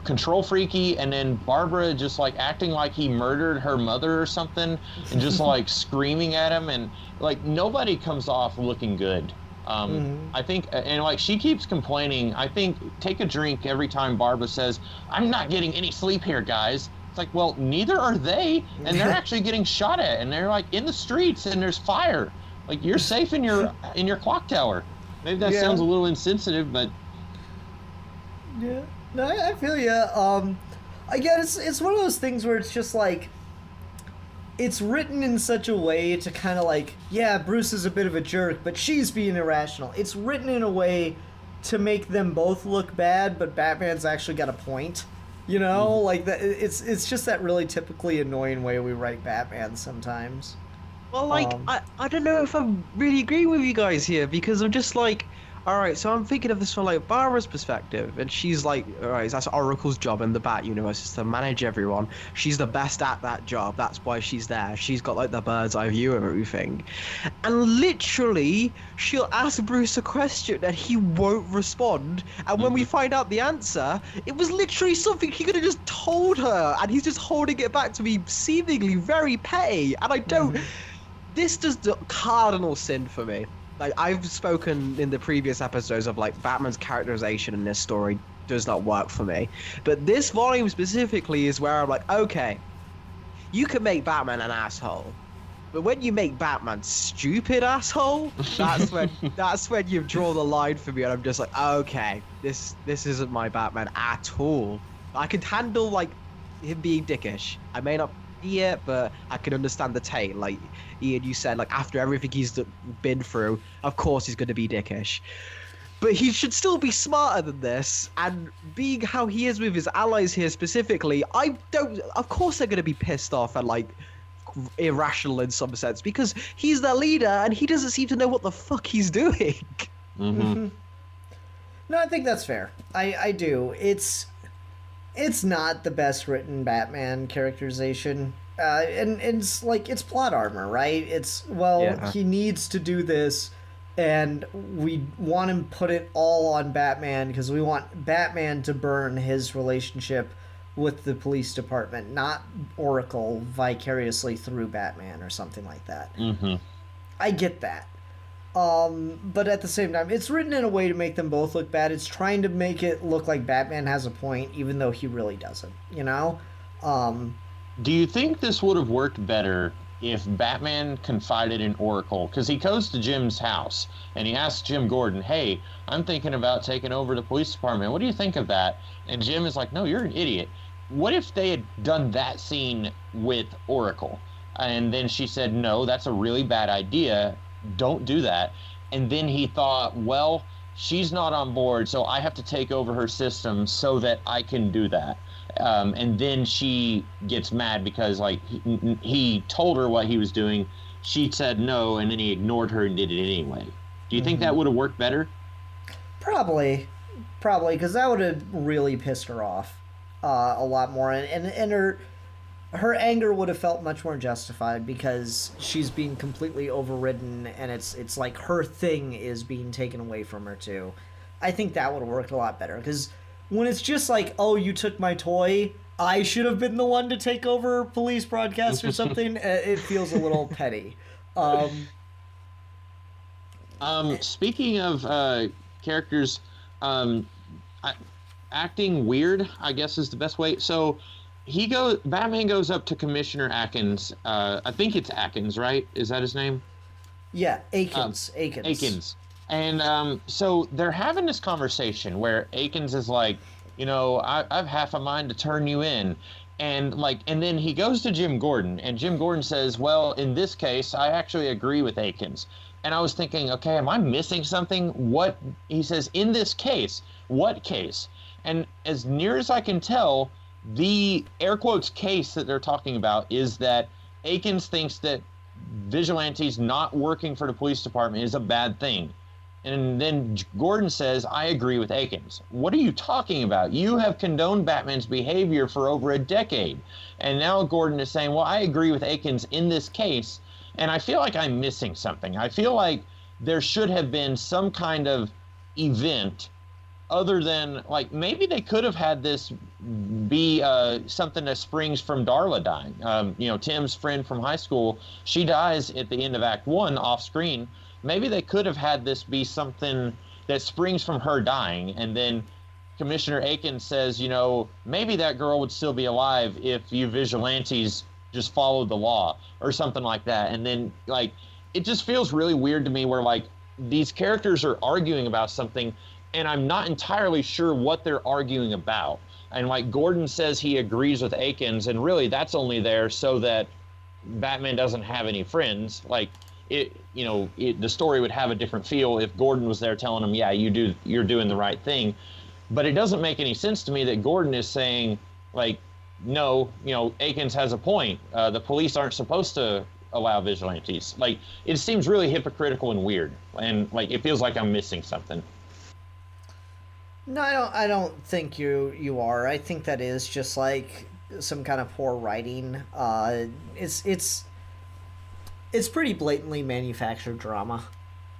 control freaky, and then Barbara just like acting like he murdered her mother or something, and just like screaming at him, and like nobody comes off looking good. I think, and like she keeps complaining. I think, take a drink every time Barbara says, "I'm not getting any sleep here, guys." It's like, well, neither are they, and they're actually getting shot at, and they're like in the streets, and there's fire. Like, you're safe in your clock tower. Maybe that sounds a little insensitive, but Yeah, no, I feel you. Again, it's one of those things where it's just like it's written in such a way to kind of like, yeah, Bruce is a bit of a jerk, but she's being irrational. It's written in a way to make them both look bad, but Batman's actually got a point. You know, like that. It's just that really typically annoying way we write Batman sometimes. Well, like, I don't know if I'm really agreeing with you guys here, because I'm just like, all right, so I'm thinking of this from like Barbara's perspective, and she's like, all right, that's Oracle's job in the Bat universe, is to manage everyone. She's the best at that job. That's why she's there. She's got like the bird's eye view of everything, and literally, she'll ask Bruce a question and he won't respond. And when we find out the answer, it was literally something he could have just told her, and he's just holding it back to be seemingly very petty. And I don't. This does the cardinal sin for me. Like, I've spoken in the previous episodes of like Batman's characterization in this story does not work for me, but this volume specifically is where I'm like, okay, you can make Batman an asshole, but when you make Batman stupid asshole, that's when you draw the line for me, and I'm just like, okay, this isn't my Batman at all. I can handle like him being dickish. I may not be it, but I can understand the take. Like Ian, you said, like after everything he's been through, of course he's going to be dickish. But he should still be smarter than this, and being how he is with his allies here specifically, of course they're going to be pissed off and like irrational in some sense, because he's their leader and he doesn't seem to know what the fuck he's doing. No, I think that's fair. I do. It's not the best written Batman characterization. And it's like, it's plot armor, right? It's, he needs to do this, and we want him to put it all on Batman because we want Batman to burn his relationship with the police department, not Oracle vicariously through Batman or something like that. I get that. But at the same time, it's written in a way to make them both look bad. It's trying to make it look like Batman has a point, even though he really doesn't, you know? Do you think this would have worked better if Batman confided in Oracle? Because he goes to Jim's house and he asks Jim Gordon, hey, I'm thinking about taking over the police department. What do you think of that? And Jim is like, no, you're an idiot. What if they had done that scene with Oracle? And then she said, no, that's a really bad idea. Don't do that. And then he thought, well, she's not on board, so I have to take over her system so that I can do that. And then she gets mad because like he told her what he was doing. She said no, and then he ignored her and did it anyway. Do you think that would have worked better? Probably, because that would have really pissed her off a lot more, and her anger would have felt much more justified because she's being completely overridden, and it's like her thing is being taken away from her too. I think that would have worked a lot better, because when it's just like, oh, you took my toy, I should have been the one to take over police broadcast or something, it feels a little petty. Speaking of characters, acting weird, I guess is the best way. So Batman goes up to Commissioner Atkins. I think it's Atkins, right? Is that his name? Yeah, Akins. And so they're having this conversation where Akins is like, you know, I've half a mind to turn you in. And then he goes to Jim Gordon, and Jim Gordon says, well, in this case, I actually agree with Akins. And I was thinking, okay, am I missing something? What he says, in this case, what case? And as near as I can tell, the air quotes case that they're talking about is that Akins thinks that vigilantes not working for the police department is a bad thing. And then Gordon says, I agree with Akins. What are you talking about? You have condoned Batman's behavior for over a decade. And now Gordon is saying, well, I agree with Akins in this case. And I feel like I'm missing something. I feel like there should have been some kind of event other than, like, maybe they could have had this be something that springs from Darla dying. You know, Tim's friend from high school, she dies at the end of Act 1 off screen. Maybe they could have had this be something that springs from her dying, and then Commissioner Akins says, you know, maybe that girl would still be alive if you vigilantes just followed the law or something like that. And then, like, it just feels really weird to me where like these characters are arguing about something and I'm not entirely sure what they're arguing about. And like Gordon says he agrees with Akins, and really that's only there so that Batman doesn't have any friends. Like the story would have a different feel if Gordon was there telling him, yeah, you're doing the right thing. But it doesn't make any sense to me that Gordon is saying, like, no, Akins has a point. The police aren't supposed to allow vigilantes. Like, it seems really hypocritical and weird, and like it feels like I'm missing something. No, I don't think you are. I think that is just like some kind of poor writing. It's pretty blatantly manufactured drama.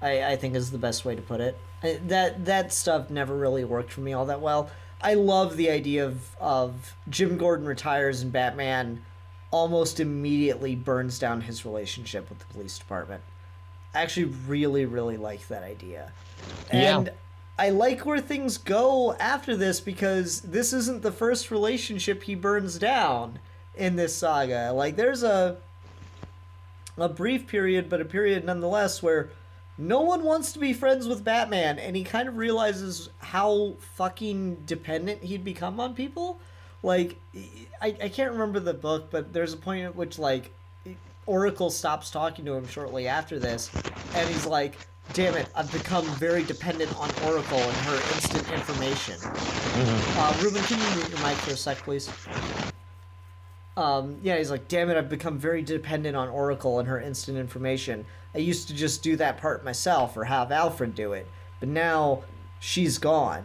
I think is the best way to put it. That stuff never really worked for me all that well. I love the idea of Jim Gordon retires and Batman almost immediately burns down his relationship with the police department. I actually really, really like that idea. And I like where things go after this because this isn't the first relationship he burns down in this saga. Like, there's a brief period, but a period nonetheless, where no one wants to be friends with Batman, and he kind of realizes how fucking dependent he'd become on people. Like, I can't remember the book, but there's a point at which, like, Oracle stops talking to him shortly after this, and he's like, damn it, I've become very dependent on Oracle and her instant information. Ruben, can you mute your mic for a sec, please? He's like, damn it, I've become very dependent on Oracle and her instant information. I used to just do that part myself or have Alfred do it, but now she's gone.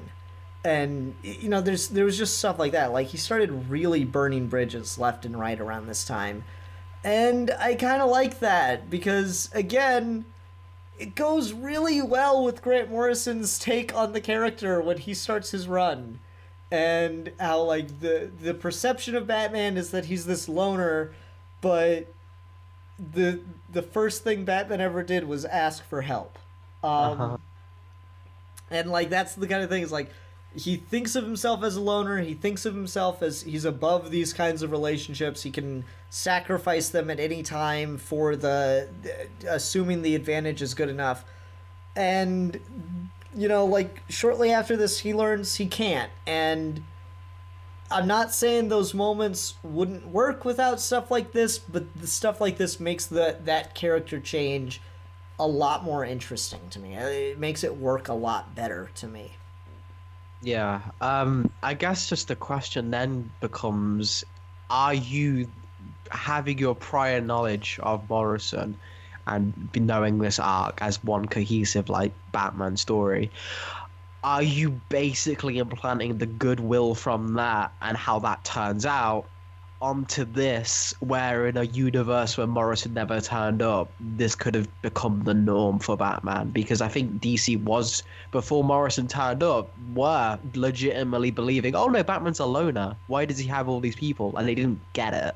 And, there was just stuff like that. Like, he started really burning bridges left and right around this time. And I kind of like that because, again, it goes really well with Grant Morrison's take on the character when he starts his run. And how, like, the perception of Batman is that he's this loner, but the first thing Batman ever did was ask for help. And, like, that's the kind of thing, is like, he thinks of himself as a loner, he thinks of himself as he's above these kinds of relationships, he can sacrifice them at any time for assuming the advantage is good enough. And, like, shortly after this, he learns he can't. And I'm not saying those moments wouldn't work without stuff like this, but the stuff like this makes that character change a lot more interesting to me. It makes it work a lot better to me. Yeah. I guess just the question then becomes, are you, having your prior knowledge of Morrison and knowing this arc as one cohesive, like, Batman story, are you basically implanting the goodwill from that and how that turns out onto this, where in a universe where Morrison never turned up, this could have become the norm for Batman? Because I think DC was, before Morrison turned up, were legitimately believing, oh no, Batman's a loner. Why does he have all these people? And they didn't get it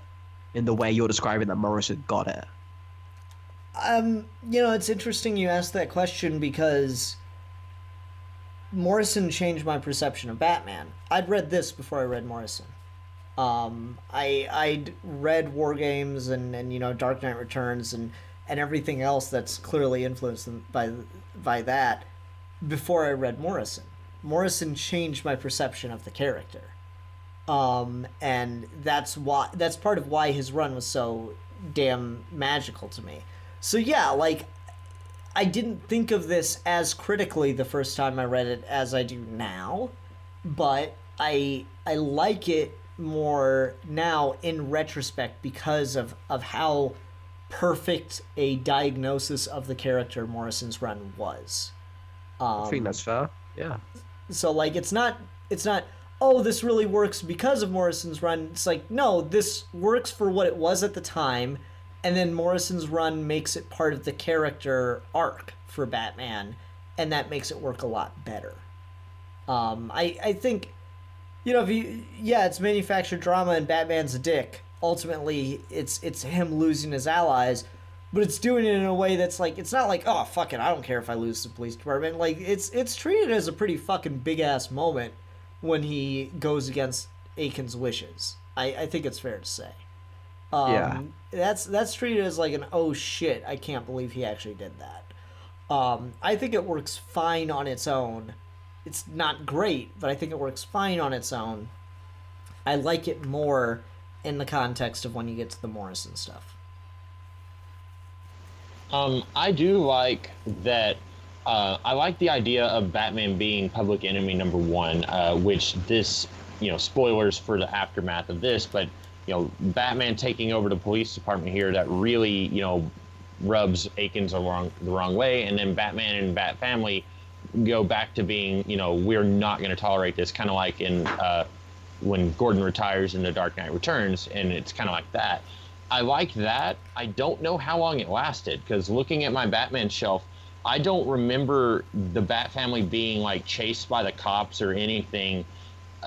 in the way you're describing that Morrison got it. It's interesting you asked that question because Morrison changed my perception of Batman. I'd read this before I read Morrison. I'd read War Games and Dark Knight Returns and everything else that's clearly influenced by that before I read Morrison. Morrison changed my perception of the character. And that's part of why his run was so damn magical to me. So yeah, like, I didn't think of this as critically the first time I read it as I do now, but I like it more now in retrospect because of how perfect a diagnosis of the character Morrison's run was. I think that's fair. Yeah. So, like, it's not, oh, this really works because of Morrison's run. It's like, no, this works for what it was at the time, and then Morrison's run makes it part of the character arc for Batman, and that makes it work a lot better. I think, it's manufactured drama and Batman's a dick. Ultimately, it's him losing his allies, but it's doing it in a way that's like, it's not like, oh, fuck it, I don't care if I lose the police department. Like, it's treated as a pretty fucking big-ass moment when he goes against Akins' wishes. I think it's fair to say. Yeah. That's treated as like an oh shit, I can't believe he actually did that. I think it works fine on its own. It's not great, but I think it works fine on its own. I like it more in the context of when you get to the Morrison stuff. I do like that. I like the idea of Batman being public enemy number one, which this, spoilers for the aftermath of this, but, Batman taking over the police department here, that really, rubs Akins the wrong way. And then Batman and Bat Family go back to being, we're not going to tolerate this, kind of like in when Gordon retires in The Dark Knight Returns, and it's kind of like that. I like that. I don't know how long it lasted, because looking at my Batman shelf, I don't remember the Bat Family being like chased by the cops or anything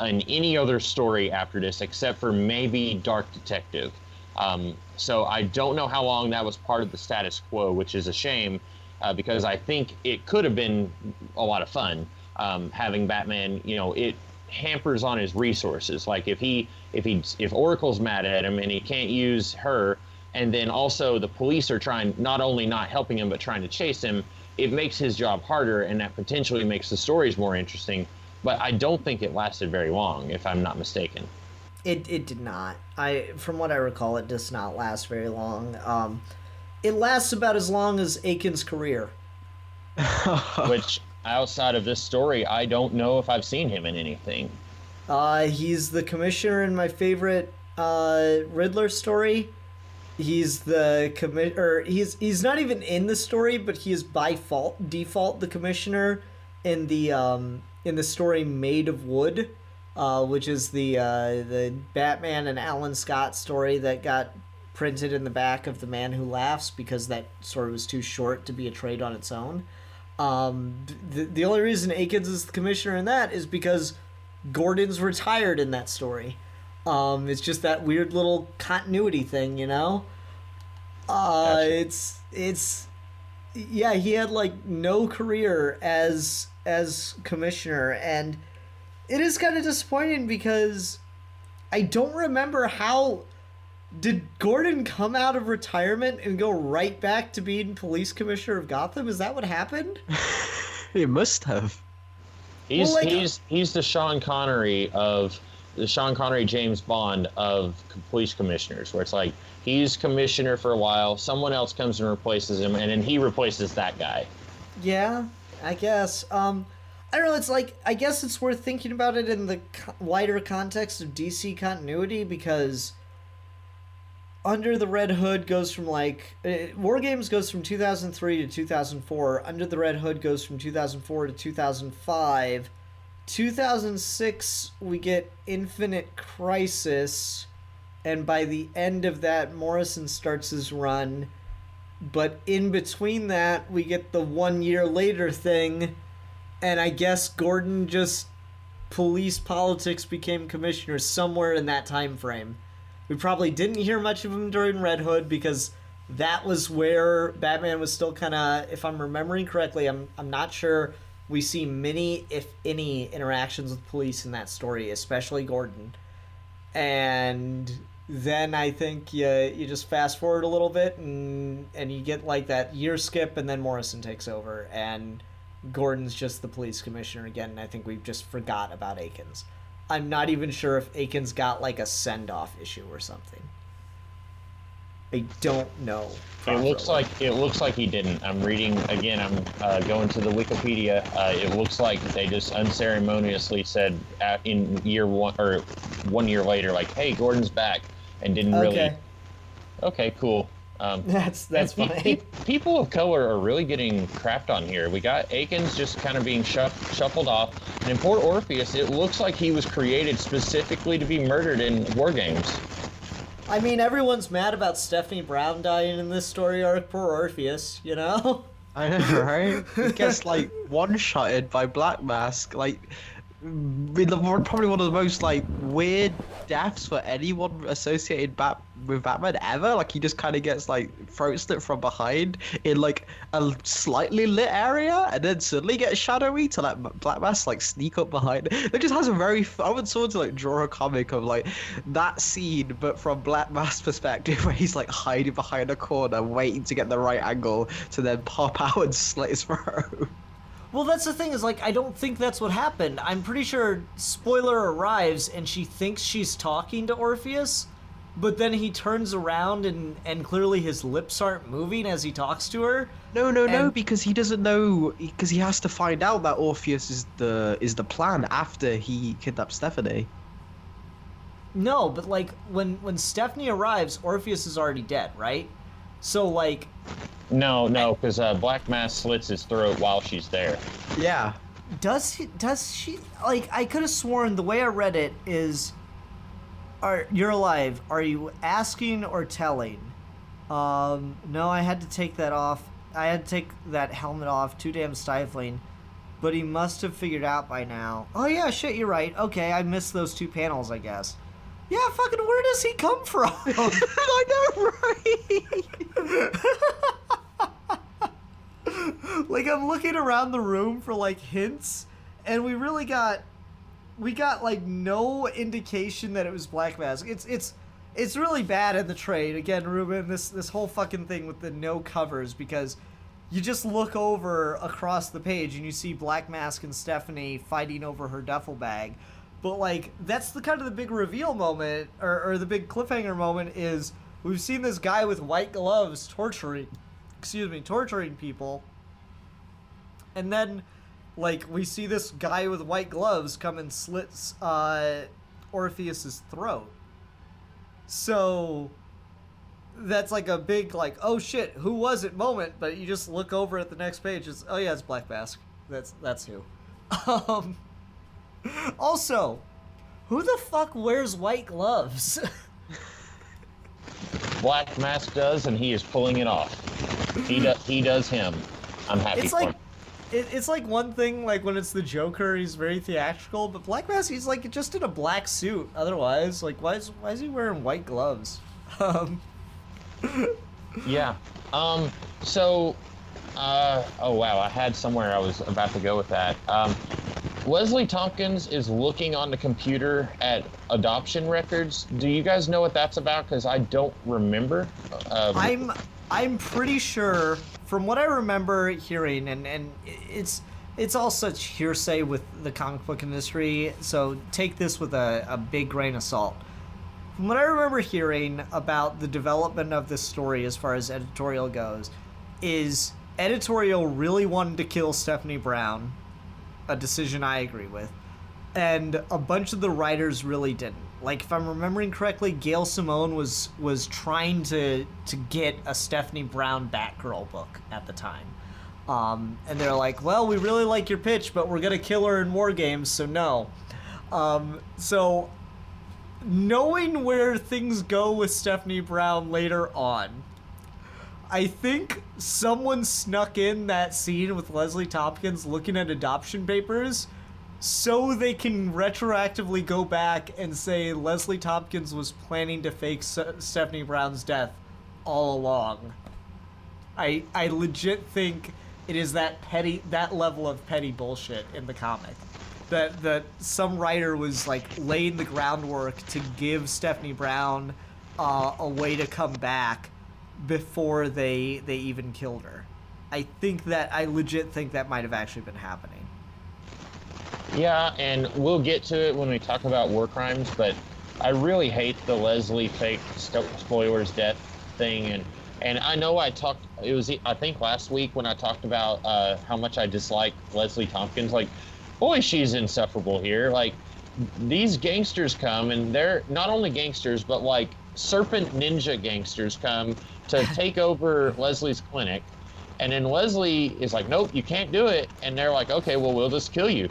in any other story after this, except for maybe Dark Detective. So I don't know how long that was part of the status quo, which is a shame, because I think it could have been a lot of fun having Batman. It hampers on his resources. Like if Oracle's mad at him and he can't use her, and then also the police are trying, not only not helping him but trying to chase him, it makes his job harder, and that potentially makes the stories more interesting. But I don't think it lasted very long, if I'm not mistaken. It did not. From what I recall, it does not last very long. It lasts about as long as Akins' career. Which, outside of this story, I don't know if I've seen him in anything. He's the commissioner in my favorite Riddler story. He's the he's not even in the story, but he is by default the commissioner in the story Made of Wood, which is the Batman and Alan Scott story that got printed in the back of The Man Who Laughs because that story was too short to be a trade on its own. The only reason Akins is the commissioner in that is because Gordon's retired in that story. It's just that weird little continuity thing, Gotcha. It's yeah, he had like no career as commissioner, and it is kind of disappointing because I don't remember how did Gordon come out of retirement and go right back to being police commissioner of Gotham? Is that what happened? He must have. He's the Sean Connery James Bond of police commissioners, where it's like he's commissioner for a while, someone else comes and replaces him, and then he replaces that guy. Yeah, I guess. I don't know. It's like, I guess it's worth thinking about it in the wider context of DC continuity, because Under the Red Hood goes from War Games goes from 2003 to 2004. Under the Red Hood goes from 2004 to 2005. 2006 we get Infinite Crisis, and by the end of that Morrison starts his run, but in between that we get the 1 year later thing, and I guess Gordon just police politics became commissioner somewhere in that time frame. We probably didn't hear much of him during Red Hood because that was where Batman was still kind of, if I'm remembering correctly, I'm not sure we see many, if any, interactions with police in that story, especially Gordon. And then I think you just fast forward a little bit and you get like that year skip, and then Morrison takes over and Gordon's just the police commissioner again, and I think we've just forgot about Akins. I'm not even sure if Akins got like a send-off issue or something. I don't know. Properly. It looks like he didn't. I'm reading again. I'm going to the Wikipedia. It looks like they just unceremoniously said in year one or 1 year later, like, "Hey, Gordon's back," and didn't really. Okay, cool. That's funny. People of color are really getting crapped on here. We got Akins just kind of being shuffled off, and in poor Orpheus, it looks like he was created specifically to be murdered in War Games. I mean, everyone's mad about Stephanie Brown dying in this story arc. Poor Orpheus, I know, right? He gets like one-shotted by Black Mask. Like, probably one of the most like weird deaths for anyone associated with Batman ever. Like he just kind of gets like throat slit from behind in like a slightly lit area, and then suddenly gets shadowy to let Black Mask like sneak up behind. It just has a very. I would sort of like draw a comic of like that scene, but from Black Mask's perspective, where he's like hiding behind a corner, waiting to get the right angle to then pop out and slit his throat. Well, that's the thing, is like, I don't think that's what happened. I'm pretty sure Spoiler arrives and she thinks she's talking to Orpheus, but then he turns around and clearly his lips aren't moving as he talks to her. No, because he doesn't know, because he has to find out that Orpheus is the plan after he kidnaps Stephanie. No, but like, when Stephanie arrives, Orpheus is already dead, right? So like... No, because Black Mask slits his throat while she's there. Yeah. Does she, like, I could have sworn the way I read it is, you're alive, are you asking or telling? No, I had to take that off. I had to take that helmet off, too damn stifling. But he must have figured out by now. Oh yeah, shit, you're right. Okay, I missed those 2 panels, I guess. Yeah, fucking where does he come from? I know, right? Like, I'm looking around the room for like hints, and we got like no indication that it was Black Mask. It's really bad in the trade. Again, Ruben, this whole fucking thing with the no covers, because you just look over across the page and you see Black Mask and Stephanie fighting over her duffel bag. But like, that's the kind of the big reveal moment, or the big cliffhanger moment, is we've seen this guy with white gloves torturing people. And then, like, we see this guy with white gloves come and slits Orpheus's throat. So that's like a big, like, oh shit, who was it moment? But you just look over at the next page, it's, oh yeah, it's Black Mask. That's who. Also, who the fuck wears white gloves? Black Mask does, and he is pulling it off. He does him. I'm happy It's for like him. it's like one thing, like when it's the Joker, he's very theatrical, but Black Mask, he's like just in a black suit. Otherwise, like, why is he wearing white gloves? Yeah. So, oh wow, I had somewhere I was about to go with that. Leslie Tompkins is looking on the computer at adoption records. Do you guys know what that's about? Because I don't remember. I'm pretty sure, from what I remember hearing, and it's all such hearsay with the comic book industry, so take this with a big grain of salt. From what I remember hearing about the development of this story as far as editorial goes, is editorial really wanted to kill Stephanie Brown, a decision I agree with, and a bunch of the writers really didn't. Like, if I'm remembering correctly, Gail Simone was trying to get a Stephanie Brown Batgirl book at the time. And they're like, well, we really like your pitch, but we're gonna kill her in War Games, so no. So, knowing where things go with Stephanie Brown later on, I think someone snuck in that scene with Leslie Tompkins looking at adoption papers so they can retroactively go back and say Leslie Tompkins was planning to fake Stephanie Brown's death all along. I legit think it is that level of petty bullshit in the comic. That some writer was like laying the groundwork to give Stephanie Brown a way to come back before they even killed her. I legit think that might have actually been happening. Yeah, and we'll get to it when we talk about war crimes, but I really hate the Leslie fake spoilers death thing, and I know I think last week when I talked about how much I dislike Leslie Tompkins, like, boy, she's insufferable here. Like, these gangsters come, and they're not only gangsters, but like serpent ninja gangsters come to take over Leslie's clinic, and then Leslie is like, nope, you can't do it, and they're like, okay, well, we'll just kill you.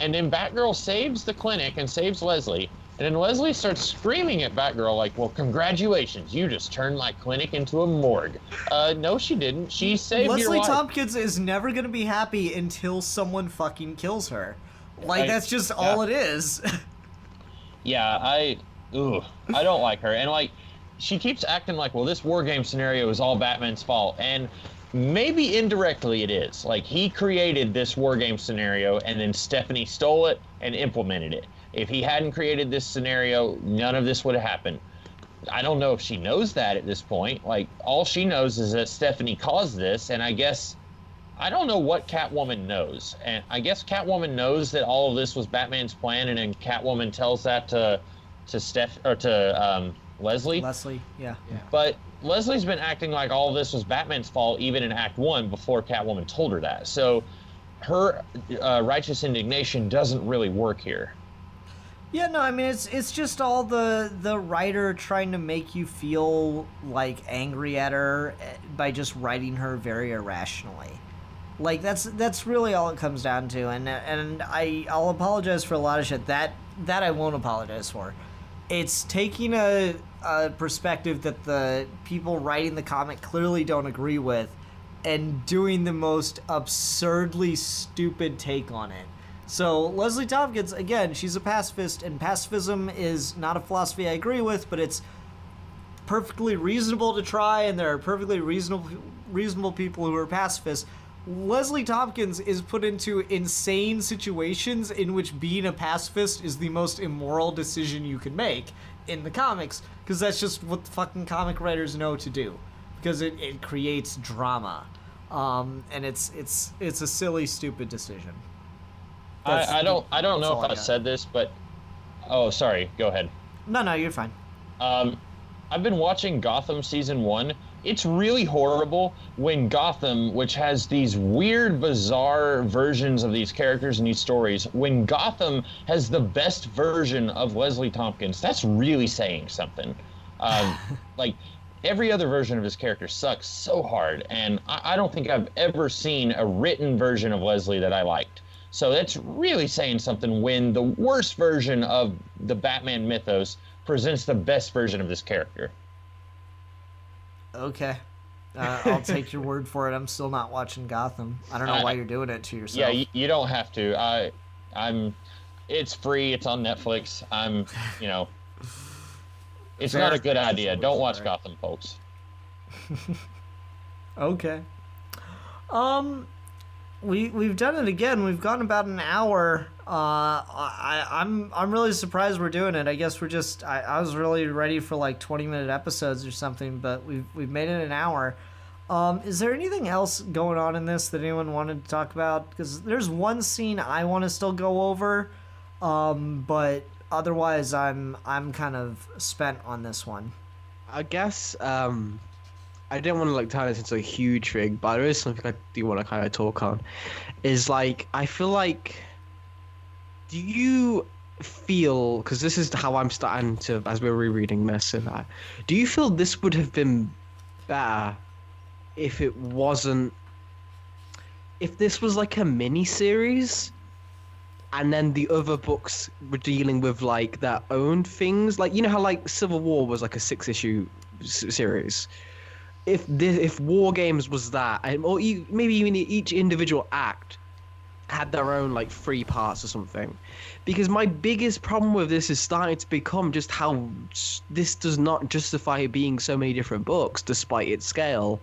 And then Batgirl saves the clinic and saves Leslie. And then Leslie starts screaming at Batgirl like, well, congratulations, you just turned my clinic into a morgue. No, she didn't. She saved your life. Leslie Tompkins is never going to be happy until someone fucking kills her. Like, that's just all it is. Yeah, I don't like her. And, like, she keeps acting like, well, this war game scenario is all Batman's fault. And maybe indirectly it is. Like, he created this war game scenario, and then Stephanie stole it and implemented it. If he hadn't created this scenario, none of this would have happened. I don't know if she knows that at this point. Like, all she knows is that Stephanie caused this, and I guess I don't know what Catwoman knows. And I guess Catwoman knows that all of this was Batman's plan, and then Catwoman tells that to Leslie. Leslie, yeah. But Leslie's been acting like all of this was Batman's fault even in Act 1 before Catwoman told her that. So her righteous indignation doesn't really work here. Yeah, no, I mean, it's just all the writer trying to make you feel, like, angry at her by just writing her very irrationally. Like, that's really all it comes down to, and I'll apologize for a lot of shit. That I won't apologize for. It's taking a perspective that the people writing the comic clearly don't agree with and doing the most absurdly stupid take on it. So, Leslie Tompkins, again, she's a pacifist, and pacifism is not a philosophy I agree with, but it's perfectly reasonable to try, and there are perfectly reasonable people who are pacifists. Leslie Tompkins is put into insane situations in which being a pacifist is the most immoral decision you can make in the comics, because that's just what the fucking comic writers know to do, because it creates drama, and it's a silly, stupid decision. I don't know if I said this, but oh, sorry, go ahead. No, you're fine. I've been watching Gotham season 1. It's really horrible when Gotham, which has these weird, bizarre versions of these characters and these stories, when Gotham has the best version of Leslie Tompkins, that's really saying something. Like, every other version of his character sucks so hard, and I don't think I've ever seen a written version of Leslie that I liked. So that's really saying something when the worst version of the Batman mythos presents the best version of this character. Okay. I'll take your word for it. I'm still not watching Gotham. I don't know why you're doing it to yourself. Yeah, you don't have to. It's free. It's on Netflix. It's Fair. not a good idea. Absolutely Don't watch fair. Gotham, folks. Okay. We've done it again. We've gone about an hour. I'm really surprised we're doing it. I guess we're just I was really ready for like 20-minute episodes or something, but we've made it an hour. Is there anything else going on in this that anyone wanted to talk about? Because there's one scene I want to still go over, but otherwise I'm kind of spent on this one. I guess I didn't want to like turn this into a huge thing, but there is something I do want to kind of talk on. Is like, I feel like, do you feel, because this is how I'm starting to, as we're rereading this and that, do you feel this would have been better if it wasn't, if this was like a mini series and then the other books were dealing with like their own things? Like, you know how like Civil War was like a 6-issue series? If War Games was that, or maybe even each individual act had their own like 3 parts or something, because my biggest problem with this is starting to become just how this does not justify being so many different books despite its scale.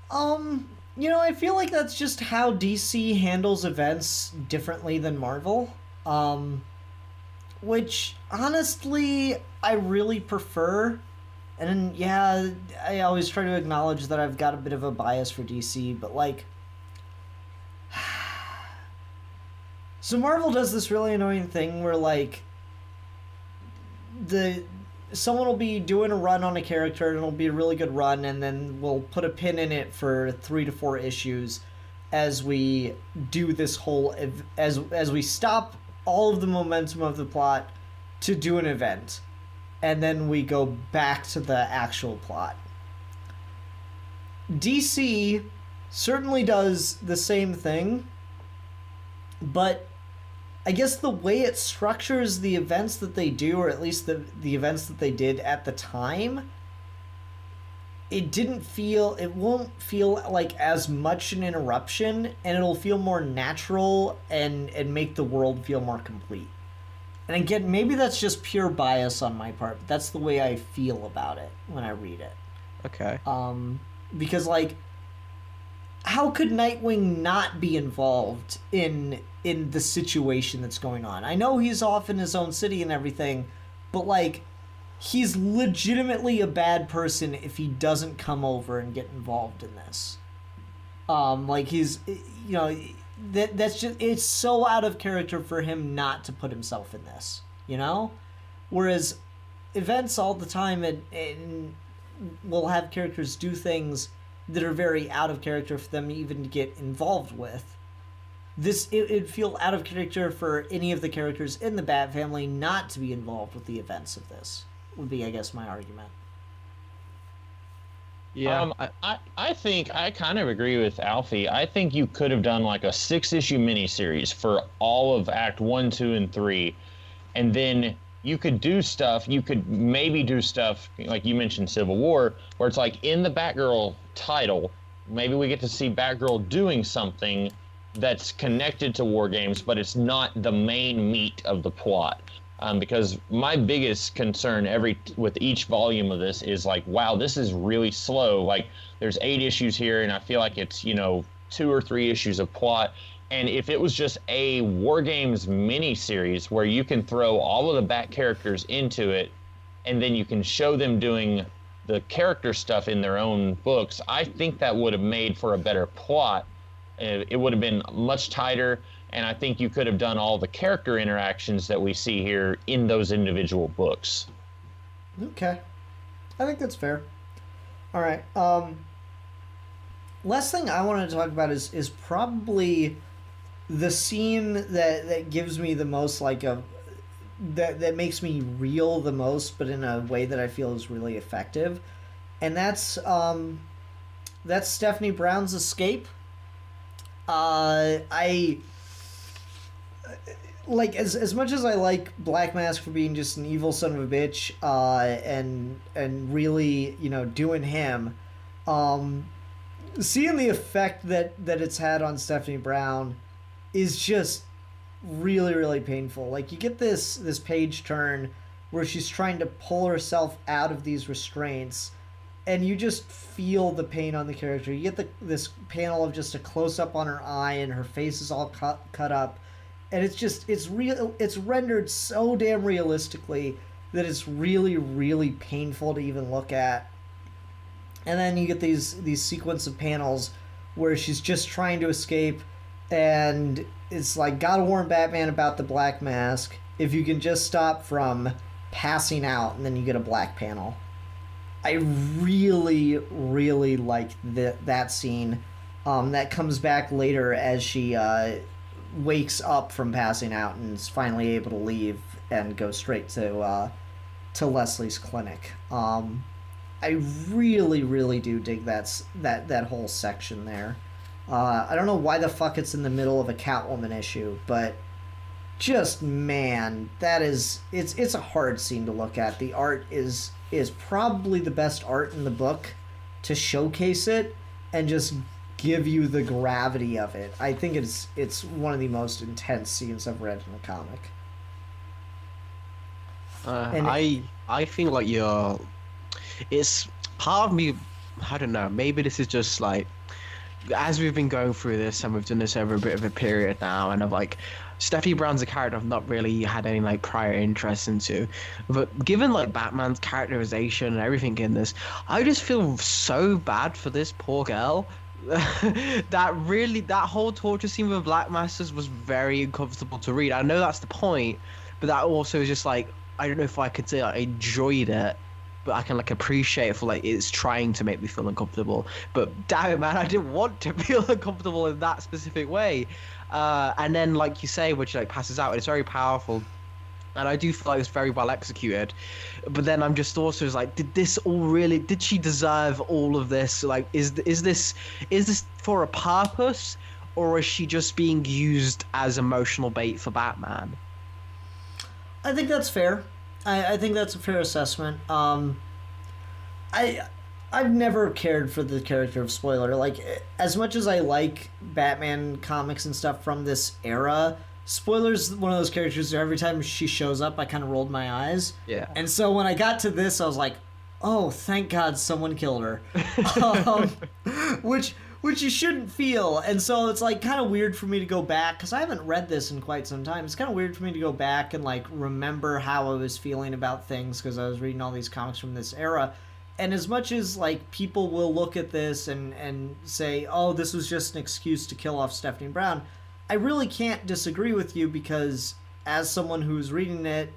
I feel like that's just how DC handles events differently than Marvel. Which honestly I really prefer. And yeah, I always try to acknowledge that I've got a bit of a bias for DC, but like... So Marvel does this really annoying thing where like... Someone will be doing a run on a character and it'll be a really good run, and then we'll put a pin in it for 3 to 4 issues as we do this whole... As we stop all of the momentum of the plot to do an event. And then we go back to the actual plot. DC certainly does the same thing, but I guess the way it structures the events that they do, or at least the events that they did at the time, it won't feel like as much an interruption, and it'll feel more natural and make the world feel more complete. And again, maybe that's just pure bias on my part, but that's the way I feel about it when I read it. Okay. Because like, how could Nightwing not be involved in the situation that's going on? I know he's off in his own city and everything, but like, he's legitimately a bad person if he doesn't come over and get involved in this. Like he's, you know, that's just, it's so out of character for him not to put himself in this, you know? Whereas events all the time and will have characters do things that are very out of character for them even to get involved with. It'd feel out of character for any of the characters in the Bat family not to be involved with the events of this, would be, I guess, my argument. Yeah. I think I kind of agree with Alfie. I think you could have done like a 6-issue miniseries for all of Act 1, 2, and 3, and then you could do stuff. You could maybe do stuff like you mentioned, Civil War, where it's like in the Batgirl title, maybe we get to see Batgirl doing something that's connected to War Games, but it's not the main meat of the plot. Because my biggest concern with each volume of this is like, wow, this is really slow. Like, there's 8 issues here, and I feel like it's, 2 or 3 issues of plot. And if it was just a War Games mini-series where you can throw all of the Bat characters into it, and then you can show them doing the character stuff in their own books, I think that would have made for a better plot. It would have been much tighter. And I think you could have done all the character interactions that we see here in those individual books. Okay. I think that's fair. All right. Last thing I wanted to talk about is probably the scene that gives me the most, like, that makes me reel the most, but in a way that I feel is really effective. And that's Stephanie Brown's escape. Like, as much as I like Black Mask for being just an evil son of a bitch, and really, doing him, seeing the effect that it's had on Stephanie Brown is just really, really painful. Like, you get this page turn where she's trying to pull herself out of these restraints, and you just feel the pain on the character. You get this panel of just a close-up on her eye, and her face is all cut up. And it's rendered so damn realistically that it's really, really painful to even look at. And then you get these sequence of panels where she's just trying to escape, and it's like, gotta warn Batman about the Black Mask. If you can just stop from passing out, and then you get a black panel. I really, really like that scene. That comes back later as she wakes up from passing out and is finally able to leave and go straight to Leslie's clinic. I really, really do dig that whole section there. I don't know why the fuck it's in the middle of a Catwoman issue, but just, man, it's a hard scene to look at. The art is probably the best art in the book to showcase it and just give you the gravity of it. I think it's one of the most intense scenes I've read in a comic. I think like it's part of me, I don't know, maybe this is just like, as we've been going through this and we've done this over a bit of a period now, and I've like, Stephanie Brown's a character I've not really had any like prior interest into, but given like Batman's characterization and everything in this, I just feel so bad for this poor girl. that whole torture scene with Black Masters was very uncomfortable to read. I know that's the point, but that also is just like, I don't know if I could say I enjoyed it, but I can like appreciate it for like it's trying to make me feel uncomfortable. But damn it, man, I didn't want to feel uncomfortable in that specific way. And then, like you say, when she like passes out, it's very powerful, and I do feel like it's very well executed. But then I'm just also like, did she deserve all of this? Like, is this for a purpose, or is she just being used as emotional bait for Batman? I think that's fair. I think that's a fair assessment. I I've never cared for the character of Spoiler. Like, as much as I like Batman comics and stuff from this era, Spoiler's one of those characters where every time she shows up, I kind of rolled my eyes. Yeah. And so when I got to this, I was like, oh, thank God someone killed her. Which you shouldn't feel. And so it's like kind of weird for me to go back, because I haven't read this in quite some time. It's kind of weird for me to go back and like remember how I was feeling about things, because I was reading all these comics from this era. And as much as like people will look at this and say, oh, this was just an excuse to kill off Stephanie Brown, I really can't disagree with you, because as someone who's reading it,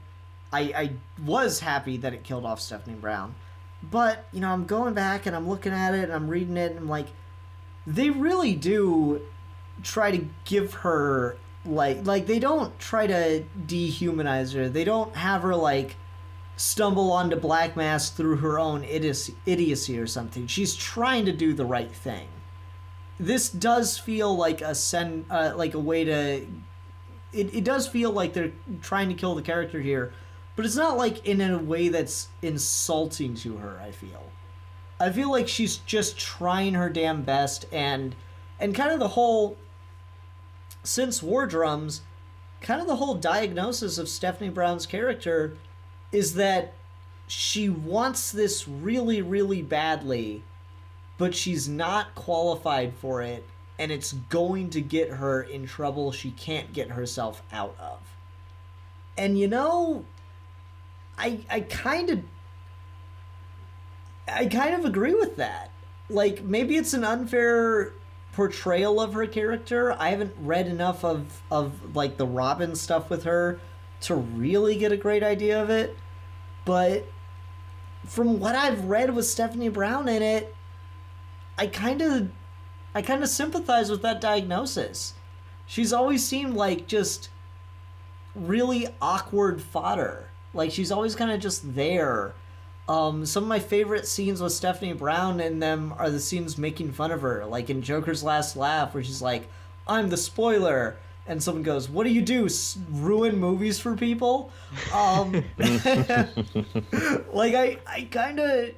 I was happy that it killed off Stephanie Brown. But, you know, I'm going back and I'm looking at it and I'm reading it and I'm like, they really do try to give her, like they don't try to dehumanize her. They don't have her, like, stumble onto Black Mass through her own idiocy or something. She's trying to do the right thing. This does feel like like a way to... It does feel like they're trying to kill the character here, but it's not like in a way that's insulting to her, I feel like she's just trying her damn best, and kind of the whole... Since War Drums, kind of the whole diagnosis of Stephanie Brown's character is that she wants this really, really badly, but she's not qualified for it, and it's going to get her in trouble she can't get herself out of. And, you know, I kind of agree with that. Like, maybe it's an unfair portrayal of her character. I haven't read enough of like the Robin stuff with her to really get a great idea of it, but from what I've read with Stephanie Brown in it, I kind of sympathize with that diagnosis. She's always seemed like just really awkward fodder. Like, she's always kind of just there. Some of my favorite scenes with Stephanie Brown in them are the scenes making fun of her, like in Joker's Last Laugh, where she's like, I'm the spoiler, and someone goes, what do you do, ruin movies for people? Like, I kind of...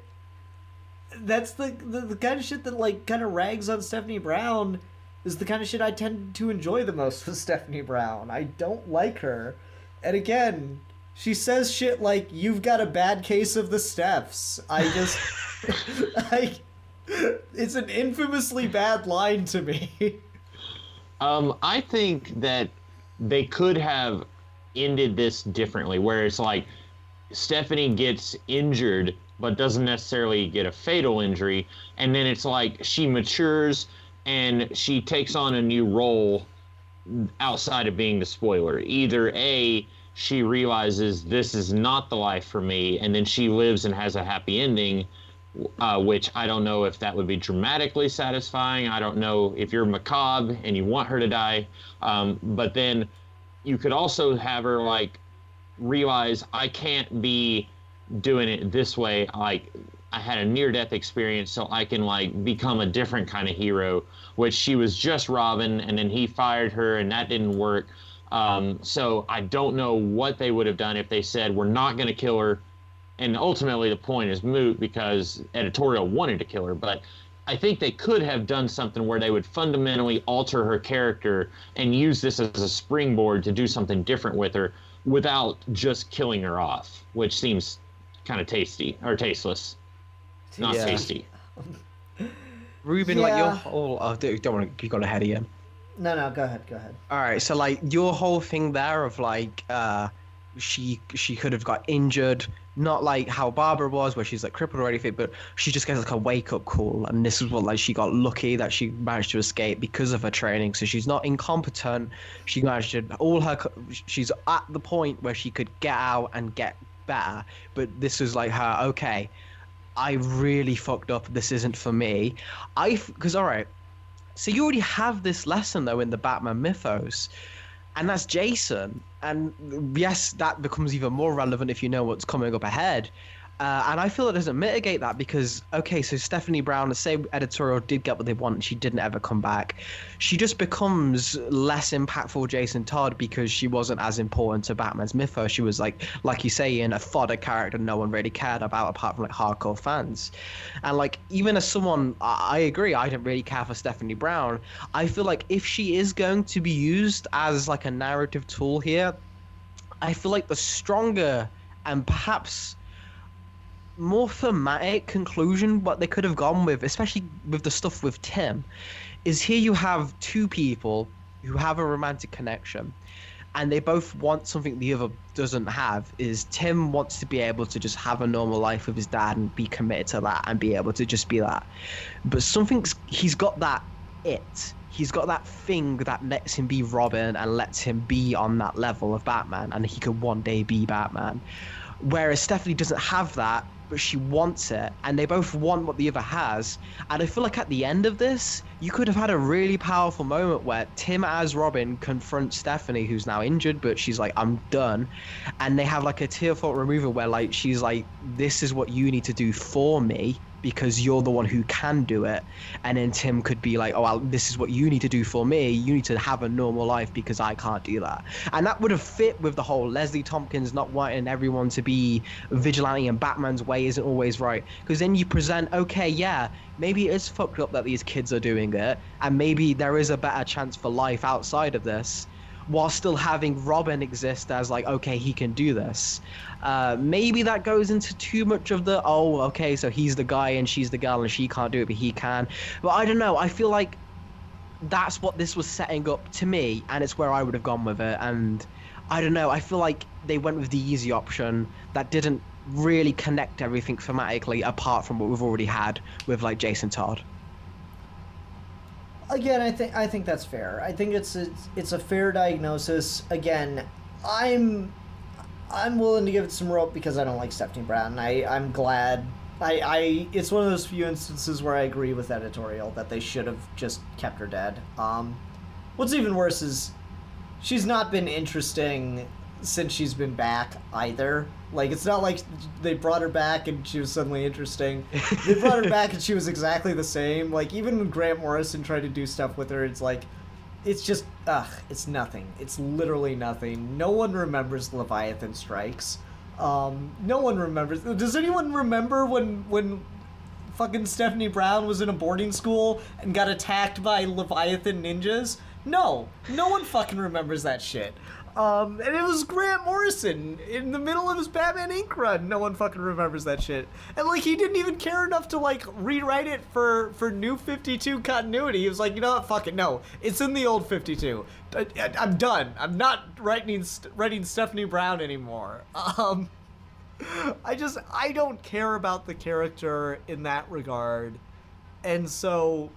That's the kind of shit that, like, kind of rags on Stephanie Brown is the kind of shit I tend to enjoy the most with Stephanie Brown. I don't like her. And again, she says shit like, you've got a bad case of the Stephs. It's an infamously bad line to me. I think that they could have ended this differently, where it's like Stephanie gets injured but doesn't necessarily get a fatal injury, and then it's like she matures and she takes on a new role outside of being the spoiler. Either A, she realizes this is not the life for me, and then she lives and has a happy ending, which I don't know if that would be dramatically satisfying. I don't know if you're macabre and you want her to die. But then you could also have her, like, realize I can't be doing it this way. Like, I had a near-death experience, so I can, like, become a different kind of hero, which she was just Robin, and then he fired her, and that didn't work. So I don't know what they would have done if they said, we're not going to kill her. And ultimately the point is moot because editorial wanted to kill her. But I think they could have done something where they would fundamentally alter her character and use this as a springboard to do something different with her without just killing her off, which seems kind of tasty or tasteless. Not tasty. Ruben, like your whole... Oh, don't want to keep going ahead again. No, go ahead. All right, so like your whole thing there of like she could have got injured, not like how Barbara was, where she's like crippled or anything, but she just gets like a wake up call, and this is what, like, she got lucky that she managed to escape because of her training. So she's not incompetent. She managed to she's at the point where she could get out and get better. But this was like her, okay, I really fucked up. This isn't for me. Because all right. So you already have this lesson, though, in the Batman mythos, and that's Jason. And yes, that becomes even more relevant if you know what's coming up ahead. And I feel it doesn't mitigate that because, okay, so Stephanie Brown, the same editorial did get what they want, and she didn't ever come back. She just becomes less impactful Jason Todd because she wasn't as important to Batman's mythos. She was like you say, in a fodder character no one really cared about apart from like hardcore fans. And like, even as someone, I agree, I didn't really care for Stephanie Brown. I feel like if she is going to be used as like a narrative tool here, I feel like the stronger and perhaps more thematic conclusion what they could have gone with, especially with the stuff with Tim, is here you have two people who have a romantic connection and they both want something the other doesn't have. Is Tim wants to be able to just have a normal life with his dad and be committed to that and be able to just be that, but he's got that he's got that thing that lets him be Robin and lets him be on that level of Batman, and he could one day be Batman. Whereas Stephanie doesn't have that, but she wants it, and they both want what the other has. And I feel like at the end of this, you could have had a really powerful moment where Tim as Robin confronts Stephanie, who's now injured, but she's like, I'm done. And they have like a tearful removal where like she's like, this is what you need to do for me because you're the one who can do it. And then Tim could be like, oh, well, this is what you need to do for me. You need to have a normal life because I can't do that. And that would have fit with the whole Leslie Tompkins not wanting everyone to be vigilante and Batman's way isn't always right. Because then you present, okay, yeah, maybe it is fucked up that these kids are doing it, and maybe there is a better chance for life outside of this, while still having Robin exist as like, okay, he can do this. Maybe that goes into too much of the, oh, okay, so he's the guy and she's the girl and she can't do it, but he can. But I don't know. I feel like that's what this was setting up to me, and it's where I would have gone with it. And I don't know. I feel like they went with the easy option that didn't really connect everything thematically apart from what we've already had with like Jason Todd. Again, I think that's fair. I think it's a fair diagnosis. Again, I'm willing to give it some rope because I don't like Stephanie Brown. I'm glad. It's one of those few instances where I agree with editorial that they should have just kept her dead. What's even worse is she's not been interesting since she's been back either. Like, it's not like they brought her back and she was suddenly interesting. They brought her back and she was exactly the same. Like, even when Grant Morrison tried to do stuff with her, it's like, it's just, it's nothing. It's literally nothing. No one remembers Leviathan Strikes. No one remembers. Does anyone remember when fucking Stephanie Brown was in a boarding school and got attacked by Leviathan ninjas? No one fucking remembers that shit. And it was Grant Morrison in the middle of his Batman Inc. run. No one fucking remembers that shit. And, like, he didn't even care enough to, like, rewrite it for New 52 continuity. He was like, you know what, fuck it, no. It's in the old 52. I'm done. I'm not writing Stephanie Brown anymore. I don't care about the character in that regard. And so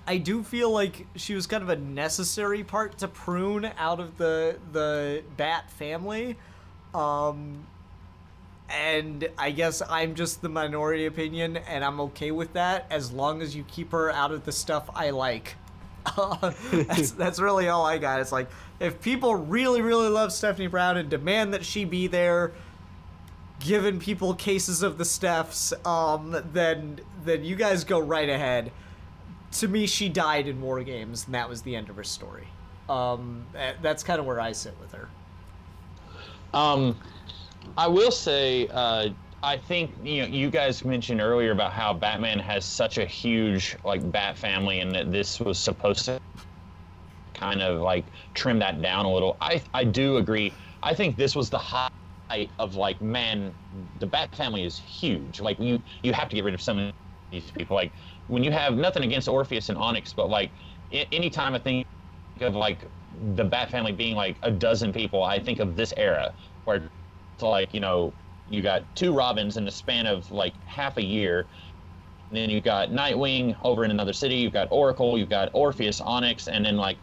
I do feel like she was kind of a necessary part to prune out of the Bat family. And I guess I'm just the minority opinion, and I'm okay with that as long as you keep her out of the stuff I like. That's really all I got. It's like, if people really, really love Stephanie Brown and demand that she be there, giving people cases of the Stephs, then you guys go right ahead. To me, she died in War Games, and that was the end of her story. That's kind of where I sit with her. I will say, I think you guys mentioned earlier about how Batman has such a huge like Bat family, and that this was supposed to kind of like trim that down a little. I do agree. I think this was the height of like, man, the Bat family is huge. Like you have to get rid of some of these people. Like, when you have nothing against Orpheus and Onyx, but like anytime I think of like the Bat family being like a dozen people, I think of this era where it's like, you got two Robins in the span of like half a year. And then you got Nightwing over in another city. You've got Oracle, you've got Orpheus, Onyx, and then like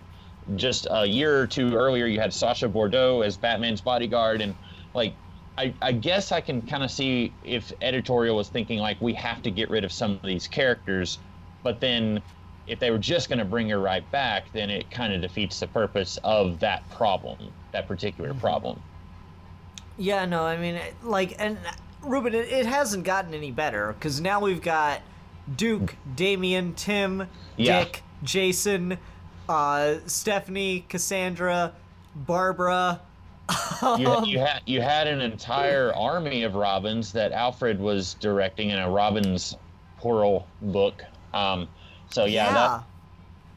just a year or two earlier, you had Sasha Bordeaux as Batman's bodyguard. And like, I guess I can kind of see if editorial was thinking like, we have to get rid of some of these characters, but then if they were just going to bring her right back, then it kind of defeats the purpose of that problem, that particular problem. Yeah, no, I mean, like, and Ruben, it hasn't gotten any better, because now we've got Duke, Damien, Tim, Yeah. Dick, Jason, Stephanie, Cassandra, Barbara. You had an entire army of Robins that Alfred was directing in a Robins Plural book. So Yeah,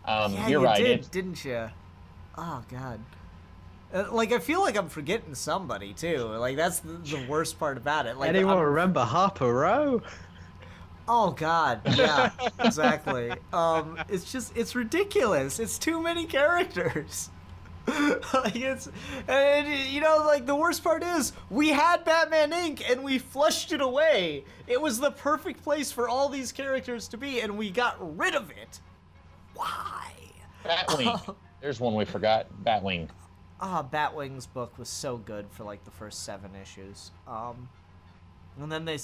you're you right. did, didn't you? Oh, God. Like, I feel like I'm forgetting somebody, too. Like, that's the worst part about it. Like, Anyone remember Harper Row? Oh, God. Yeah, exactly. It's ridiculous. It's too many characters. Like, and the worst part is, we had Batman Inc. and we flushed it away. It was the perfect place for all these characters to be, and we got rid of it. Why? Batwing. There's one we forgot. Batwing. Batwing's book was so good for like the first 7 issues. And then they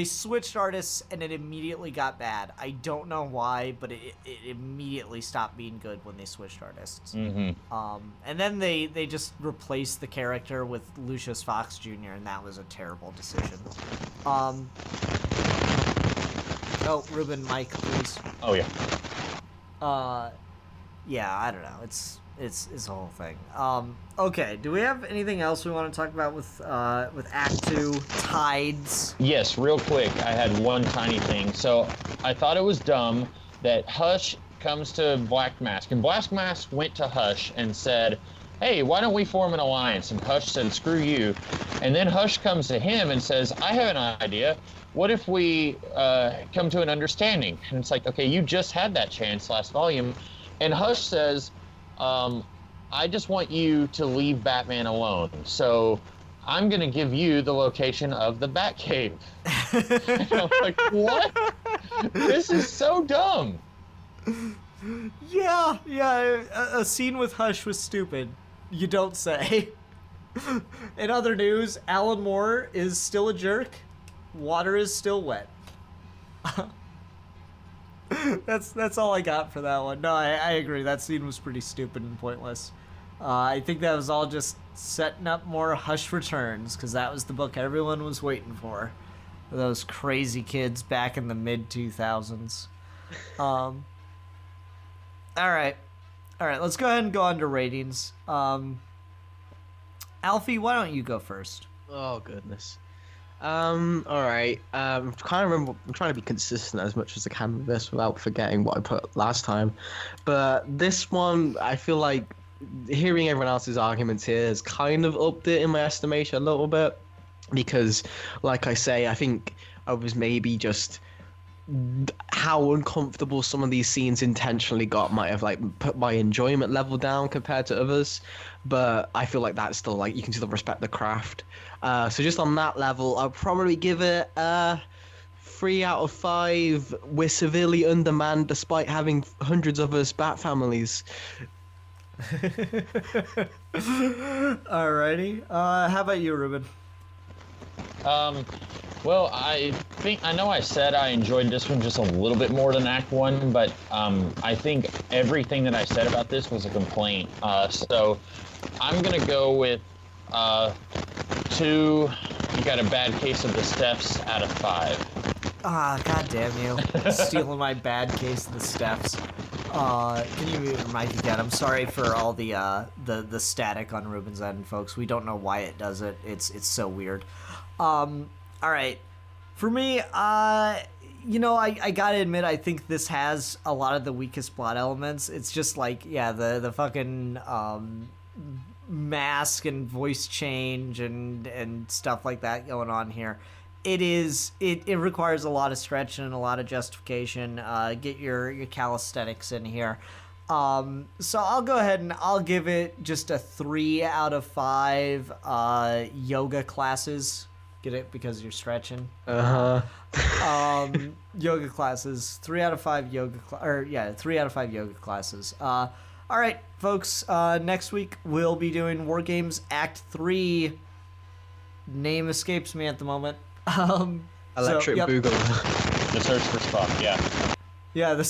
switched artists and it immediately got bad. I don't know why, but it immediately stopped being good when they switched artists. Mm-hmm. And then they just replaced the character with Lucius Fox Jr. and that was a terrible decision. Oh, Ruben, Mike, please. Oh yeah. Yeah, I don't know. It's a whole thing. Okay, do we have anything else we want to talk about with Act 2, Tides? Yes, real quick. I had one tiny thing. So I thought it was dumb that Hush comes to Black Mask, and Black Mask went to Hush and said, "Hey, why don't we form an alliance?" And Hush said, "Screw you." And then Hush comes to him and says, "I have an idea. What if we come to an understanding?" And it's like, okay, you just had that chance last volume. And Hush says, I just want you to leave Batman alone. So I'm going to give you the location of the Batcave. And I'm like, what? This is so dumb. Yeah, a scene with Hush was stupid. You don't say. In other news, Alan Moore is still a jerk. Water is still wet. That's all I got for that one. No, I agree. That scene was pretty stupid and pointless. I think that was all just setting up more Hush returns, because that was the book everyone was waiting for. Those crazy kids back in the mid-2000s. All right, let's go ahead and go on to ratings. Alfie, why don't you go first? Oh, goodness. All right. I'm trying to be consistent as much as I can with this without forgetting what I put last time. But this one, I feel like hearing everyone else's arguments here has kind of upped it in my estimation a little bit. Because, like I say, I think I was maybe just how uncomfortable some of these scenes intentionally got might have like put my enjoyment level down compared to others, but I feel like that's still like you can still respect the craft. So just on that level, I'll probably give it 3 out of 5. We're severely undermanned despite having hundreds of us Bat families. Alrighty. How about you, Ruben? Well, I know I said I enjoyed this one just a little bit more than Act 1, but I think everything that I said about this was a complaint. So I'm going to go with 2, you got a bad case of the Stephs out of 5. Ah, god damn you. Stealing my bad case of the Stephs. Can you remind me again? I'm sorry for all the static on Ruben's end, folks. We don't know why it does it. It's so weird. All right. For me, I gotta admit, I think this has a lot of the weakest plot elements. It's just like, yeah, the fucking mask and voice change and stuff like that going on here. It requires a lot of stretch and a lot of justification. Get your calisthenics in here. So I'll go ahead and I'll give it just a 3 out of 5 yoga classes. Get it? Because you're stretching. Yoga classes. 3 out of 5 yoga 3 out of 5 yoga classes. All right, folks. Next week we'll be doing War Games Act 3. Name escapes me at the moment. Electric Boogaloo. The search for Spock, yeah. Yeah, the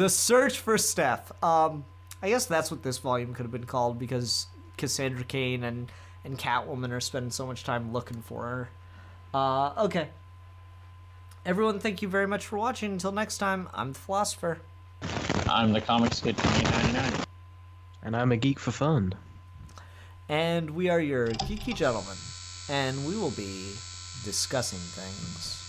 search for Steph. I guess that's what this volume could have been called, because Cassandra Cain and Catwoman are spending so much time looking for her. Okay. Everyone, thank you very much for watching. Until next time, I'm the Philosopher. I'm the Comics Kid 2099. And I'm a geek for fun. And we are your geeky gentlemen. And we will be discussing things.